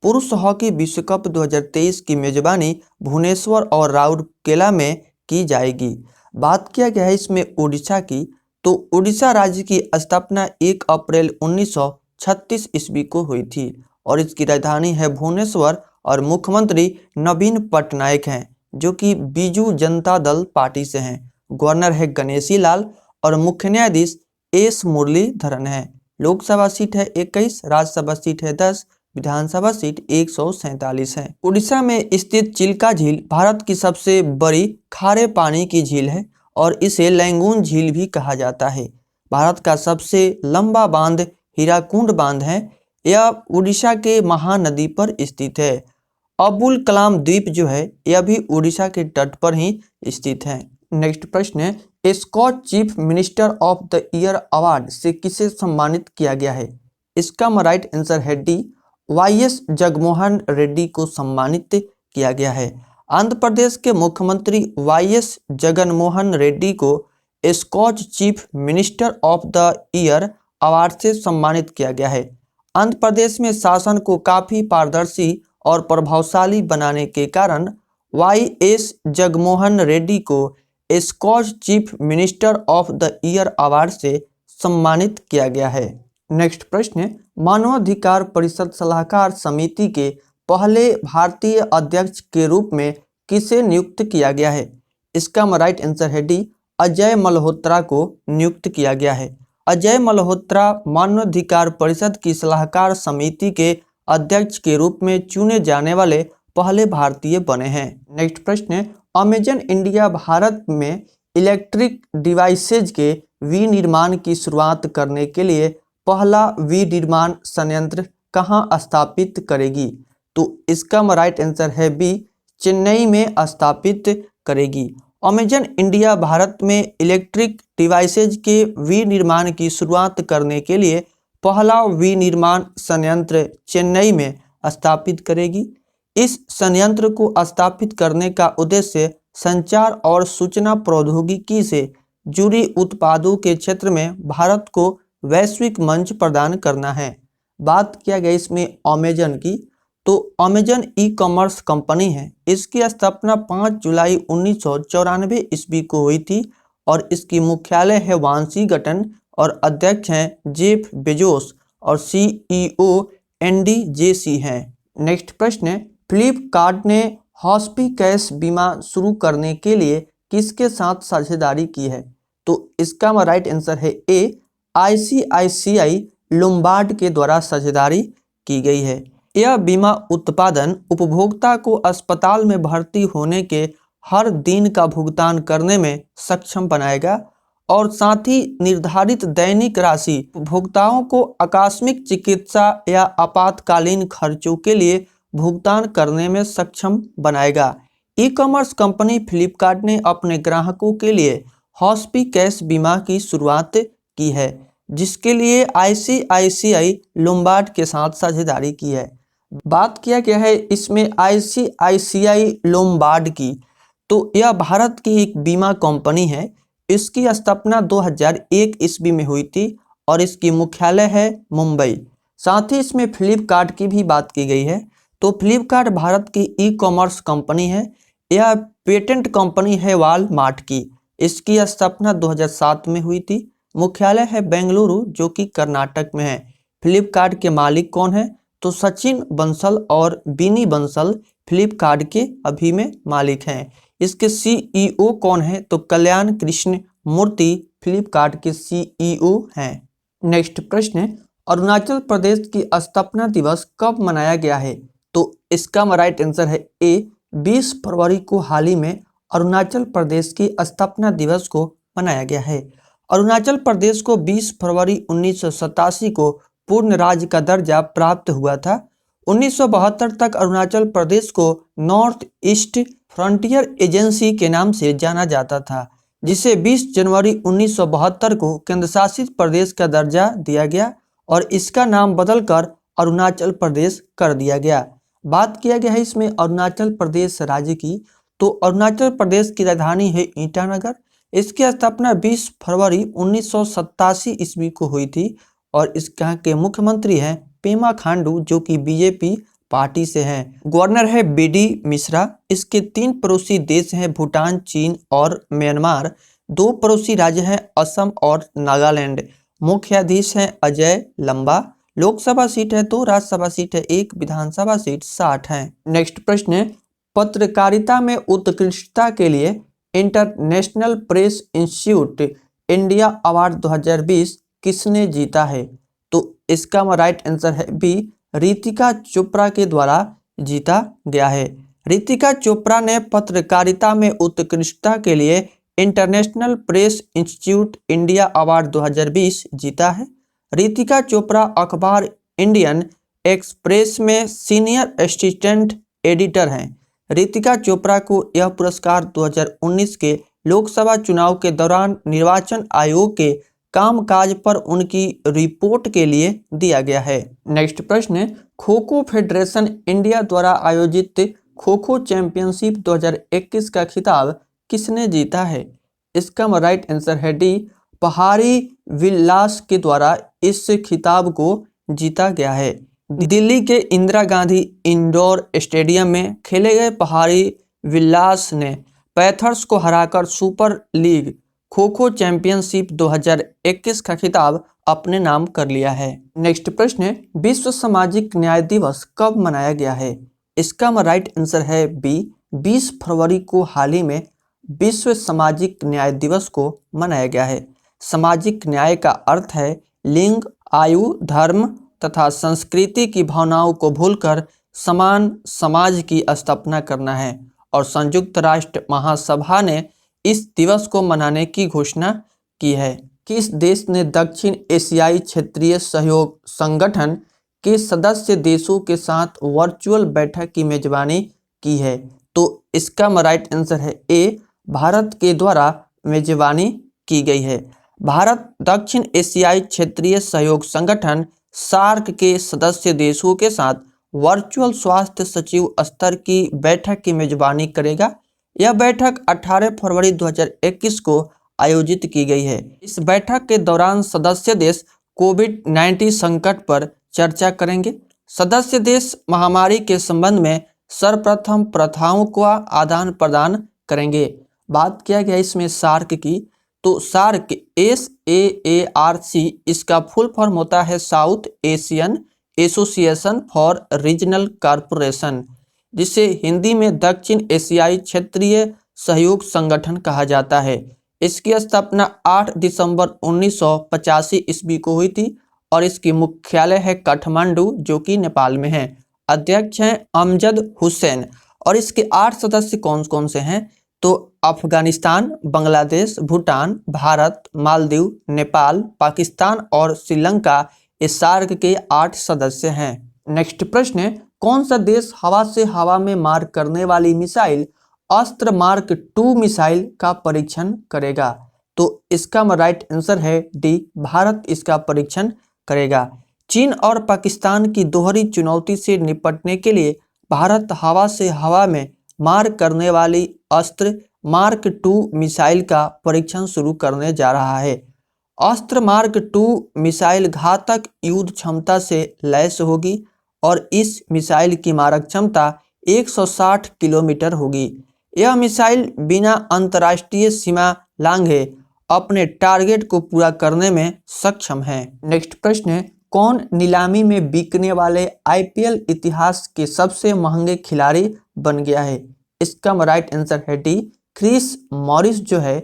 पुरुष हॉकी विश्व कप 2023 की मेजबानी भुवनेश्वर और राउरकेला में की जाएगी। बात किया गया है इसमें उड़ीसा की, तो उड़ीसा राज्य की स्थापना 1 अप्रैल 1936 ईस्वी को हुई थी और इसकी राजधानी है भुवनेश्वर और मुख्यमंत्री नवीन पटनायक हैं जो कि बीजू जनता दल पार्टी से हैं। गवर्नर है गणेशी लाल और मुख्य न्यायाधीश एस मुरलीधरन है। लोकसभा सीट है 21, राज्यसभा सीट है 10, विधानसभा सीट 147 है। उड़ीसा में स्थित चिल्का झील भारत की सबसे बड़ी खारे पानी की झील है और इसे लैंगून झील भी कहा जाता है। भारत का सबसे लंबा बांध हीराकुंड बांध है। यह उड़ीसा के महानदी पर स्थित है अबुल कलाम द्वीप जो है यह भी उड़ीसा के तट पर ही स्थित है। नेक्स्ट प्रश्न है, Skoch chief minister of the year award से किसे सम्मानित किया गया है? इसका राइट आंसर है डी, वाईएस जगनमोहन रेड्डी को सम्मानित किया गया है। आंध्र प्रदेश के मुख्यमंत्री वाईएस जगनमोहन रेड्डी को Skoch chief minister of the year award से सम्मानित किया गया है। आंध्र प्रदेश में शासन को काफी पारदर्शी और प्रभावशाली बनाने के कारण वाईएस जगनमोहन रेड्डी को Skoch chief minister of the year award से सम्मानित किया गया है। नेक्स्ट प्रश्न है, मानवाधिकार परिषद सलाहकार समिति के पहले भारतीय अध्यक्ष के रूप में किसे नियुक्त किया गया है? इसका राइट आंसर है डी, अजय मल्होत्रा को नियुक्त किया गया है। अजय मल्होत्रा मानवाधिकार परिषद की सलाहकार समिति के अध्यक्ष के रूप में चुने जाने वाले पहले भारतीय बने हैं। नेक्स्ट प्रश्न है, अमेजन इंडिया भारत में इलेक्ट्रिक डिवाइसेज के विनिर्माण की शुरुआत करने के लिए पहला विनिर्माण संयंत्र कहां स्थापित करेगी? तो इसका राइट आंसर है बी, चेन्नई में स्थापित करेगी। अमेजन इंडिया भारत में इलेक्ट्रिक डिवाइसेज के विनिर्माण की शुरुआत करने के लिए पहला विनिर्माण संयंत्र चेन्नई में स्थापित करेगी। इस संयंत्र को स्थापित करने का उद्देश्य संचार और सूचना प्रौद्योगिकी से जुड़ी उत्पादों के क्षेत्र में भारत को वैश्विक मंच प्रदान करना है। बात किया गया इसमें अमेजन की, तो अमेजन ई कॉमर्स कंपनी है। इसकी स्थापना 5 जुलाई 1994 ईस्वी को हुई थी और इसकी मुख्यालय है वाशिंगटन और अध्यक्ष हैं जेफ बेजोस और सीईओ एंडी जेसी हैं। नेक्स्ट प्रश्न है, फ्लिपकार्ट ने हॉस्पिकैश बीमा शुरू करने के लिए किसके साथ साझेदारी की है? तो इसका राइट आंसर है ए, आईसीआईसीआई लोम्बार्ड के द्वारा साझेदारी की गई है। यह बीमा उत्पादन उपभोक्ता को अस्पताल में भर्ती होने के हर दिन का भुगतान करने में सक्षम बनाएगा और साथ ही निर्धारित दैनिक राशि उपभोक्ताओं को आकस्मिक चिकित्सा या आपातकालीन खर्चों के लिए भुगतान करने में सक्षम बनाएगा। ई कॉमर्स कंपनी फ्लिपकार्ट ने अपने ग्राहकों के लिए हॉस्पिकैश बीमा की शुरुआत की है, जिसके लिए आईसीआईसीआई लोम्बार्ड के साथ साझेदारी की है। बात किया गया है इसमें आईसीआईसीआई लोम्बार्ड की, तो यह भारत की एक बीमा कंपनी है। इसकी स्थापना 2001 ईस्वी में हुई थी और इसकी मुख्यालय है मुंबई। साथ ही इसमें फ्लिपकार्ट की भी बात की गई है। तो फ्लिपकार्ट भारत की ई कॉमर्स कंपनी है। यह पेटेंट कंपनी है वॉलमार्ट की। इसकी स्थापना 2007 में हुई थी। मुख्यालय है बेंगलुरु जो कि कर्नाटक में है। फ्लिपकार्ट के मालिक कौन है? तो सचिन बंसल और बिनी बंसल फ्लिपकार्ट के अभी में मालिक हैं। इसके सीईओ कौन है? तो कल्याण कृष्ण मूर्ति फ्लिपकार्ट के सीईओ हैं। नेक्स्ट प्रश्न है, अरुणाचल प्रदेश की स्थापना दिवस कब मनाया गया है? तो इसका राइट आंसर है ए, 20 फरवरी को हाल ही में अरुणाचल प्रदेश की स्थापना दिवस को मनाया गया है। अरुणाचल प्रदेश को 20 फरवरी 1987 को पूर्ण राज्य का दर्जा प्राप्त हुआ था। 1972 तक अरुणाचल प्रदेश को नॉर्थ ईस्ट फ्रंटियर एजेंसी के नाम से जाना जाता था, जिसे 20 जनवरी 1972 को केंद्रशासित प्रदेश का दर्जा दिया गया और इसका नाम बदलकर अरुणाचल प्रदेश कर दिया गया। बात किया गया है इसमें अरुणाचल प्रदेश राज्य की, तो अरुणाचल प्रदेश की राजधानी है ईटानगर। इसकी स्थापना 20 फरवरी 1987 ईस्वी को हुई थी और इसका के मुख्यमंत्री हैं पेमा खांडू जो कि बीजेपी पार्टी से हैं। गवर्नर है बीडी मिश्रा। इसके 3 पड़ोसी देश हैं भूटान, चीन और म्यांमार। 2 पड़ोसी राज्य हैं असम और नागालैंड। मुख्याधीश हैं अजय लंबा। लोकसभा सीट है 2, राज्यसभा सीट है 1, विधानसभा सीट 60 है। नेक्स्ट प्रश्न है, पत्रकारिता में उत्कृष्टता के लिए international press institute India award 2020 किसने जीता है? तो इसका राइट आंसर है बी, रितिका चोपड़ा के द्वारा जीता गया है। रितिका चोपड़ा ने पत्रकारिता में उत्कृष्टता के लिए international press institute India award 2020 जीता है। रितिका चोपड़ा अखबार इंडियन एक्सप्रेस में सीनियर असिस्टेंट एडिटर हैं। रितिका चोपड़ा को यह पुरस्कार 2019 के लोकसभा चुनाव के दौरान निर्वाचन आयोग के कामकाज पर उनकी रिपोर्ट के लिए दिया गया है। नेक्स्ट प्रश्न है, खो खो फेडरेशन इंडिया द्वारा आयोजित खो खो चैंपियनशिप 2021 का खिताब किसने जीता है? इसका राइट आंसर है डी, पहाड़ी विलास के द्वारा इस खिताब को जीता गया है। दिल्ली के इंदिरा गांधी इंडोर स्टेडियम में खेले गए पहाड़ी विलास ने पैंथर्स को हराकर super league kho kho championship 2021 का खिताब अपने नाम कर लिया है। नेक्स्ट प्रश्न है, विश्व सामाजिक न्याय दिवस कब मनाया गया है? इसका राइट आंसर है बी, 20 फरवरी को हाल ही में विश्व सामाजिक न्याय दिवस को मनाया गया है। सामाजिक न्याय का अर्थ है लिंग, आयु, धर्म तथा संस्कृति की भावनाओं को भूलकर समान समाज की स्थापना करना है और संयुक्त राष्ट्र महासभा ने इस दिवस को मनाने की घोषणा की है। किस देश ने दक्षिण एशियाई क्षेत्रीय सहयोग संगठन के सदस्य देशों के साथ वर्चुअल बैठक की मेजबानी की है? तो इसका राइट आंसर है ए, भारत के द्वारा मेजबानी की गई है। भारत दक्षिण एशियाई क्षेत्रीय सहयोग संगठन सार्क के सदस्य देशों के साथ वर्चुअल स्वास्थ्य सचिव स्तर की बैठक की मेजबानी करेगा। यह बैठक 18 फरवरी 2021 को आयोजित की गई है। इस बैठक के दौरान सदस्य देश कोविड-19 संकट पर चर्चा करेंगे। सदस्य देश महामारी के संबंध में सर्वप्रथम प्रथाओं का आदान प्रदान करेंगे। बात किया गया इसमें सार्क की, तो सार्क SAARC इसका फुल फॉर्म होता है south Asian association for regional corporation, जिसे हिंदी में दक्षिण एशियाई क्षेत्रीय सहयोग संगठन कहा जाता है। इसकी स्थापना 8 दिसंबर 1985 ईस्वी को हुई थी और इसकी मुख्यालय है काठमांडू, जो कि नेपाल में है। अध्यक्ष हैं अमजद हुसैन और इसके 8 सदस्य कौन कौन से हैं? तो अफगानिस्तान, बांग्लादेश, भूटान, भारत, मालदीव, नेपाल, पाकिस्तान और श्रीलंका इस सार्क के 8 सदस्य हैं। नेक्स्ट प्रश्न है, कौन सा देश हवा से हवा में मार करने वाली मिसाइल अस्त्र मार्क 2 मिसाइल का परीक्षण करेगा? तो इसका राइट आंसर है डी, भारत इसका परीक्षण करेगा। चीन और पाकिस्तान की दोहरी चुनौती से निपटने के लिए भारत हवा से हवा में मार करने वाली अस्त्र मार्क 2 मिसाइल का परीक्षण शुरू करने जा रहा है। अस्त्र मार्क 2 मिसाइल घातक युद्ध क्षमता से लैस होगी और इस मिसाइल की मारक क्षमता 160 किलोमीटर होगी। यह मिसाइल बिना अंतर्राष्ट्रीय सीमा लांघे अपने टारगेट को पूरा करने में सक्षम है। नेक्स्ट प्रश्न है, कौन नीलामी में बिकने वाले IPL इतिहास के सबसे महंगे खिलाड़ी बन गया है? इसका राइट आंसर है डी, क्रिस मॉरिस जो है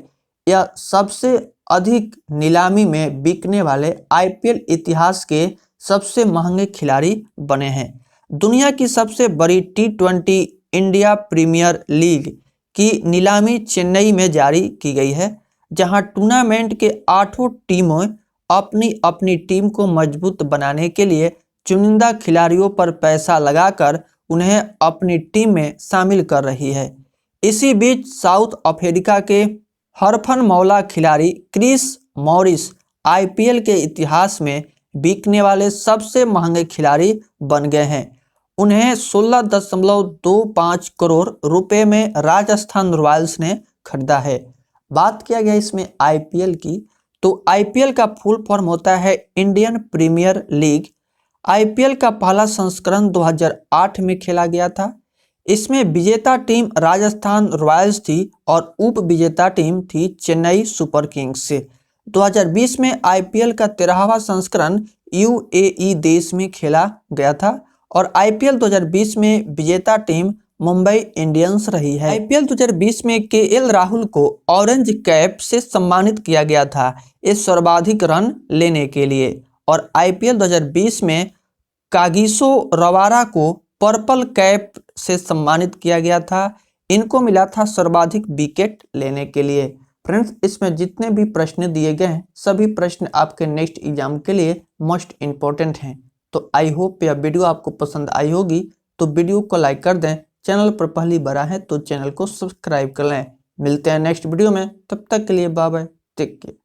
यह सबसे अधिक नीलामी में बिकने वाले IPL इतिहास के सबसे महंगे खिलाड़ी बने हैं। दुनिया की सबसे बड़ी T20 इंडिया प्रीमियर लीग की नीलामी चेन्नई में जारी की गई है, जहां टूर्नामेंट के 8 टीमों अपनी अपनी टीम को मजबूत बनाने के लिए चुनिंदा खिलाड़ियों पर पैसा लगाकर उन्हें अपनी टीम में शामिल कर रही है। इसी बीच साउथ अफ्रीका के हरफनमौला खिलाड़ी क्रिस मॉरिस IPL के इतिहास में बिकने वाले सबसे महंगे खिलाड़ी बन गए हैं। उन्हें 16.25 करोड़ रुपए में राजस्थान रॉयल्स ने खरीदा है। बात किया गया इसमें IPL की, तो IPL का फुल फॉर्म होता है इंडियन प्रीमियर लीग। IPL का पहला संस्करण 2008 में खेला गया था। इसमें विजेता टीम राजस्थान रॉयल्स थी और उप विजेता टीम थी चेन्नई सुपर किंग्स। 2020 में IPL का 13वां संस्करण UAE देश में खेला गया था और IPL 2020 में विजेता टीम मुंबई इंडियंस रही है। IPL 2020 में KL राहुल को ऑरेंज कैप से सम्मानित किया गया था इस सर्वाधिक रन लेने के लिए, और IPL 2020 में कागिसो रबाडा को पर्पल कैप से सम्मानित किया गया था। इनको मिला था सर्वाधिक विकेट लेने के लिए। फ्रेंड्स, इसमें जितने भी प्रश्न दिए गए हैं सभी प्रश्न आपके नेक्स्ट एग्जाम के लिए मोस्ट इम्पोर्टेंट हैं। तो आई होप यह वीडियो आपको पसंद आई होगी। तो वीडियो को लाइक कर दें। चैनल पर पहली बार आए हैं तो चैनल को सब्सक्राइब कर लें। मिलते हैं नेक्स्ट वीडियो में, तब तक के लिए बाय बाय, टेक केयर।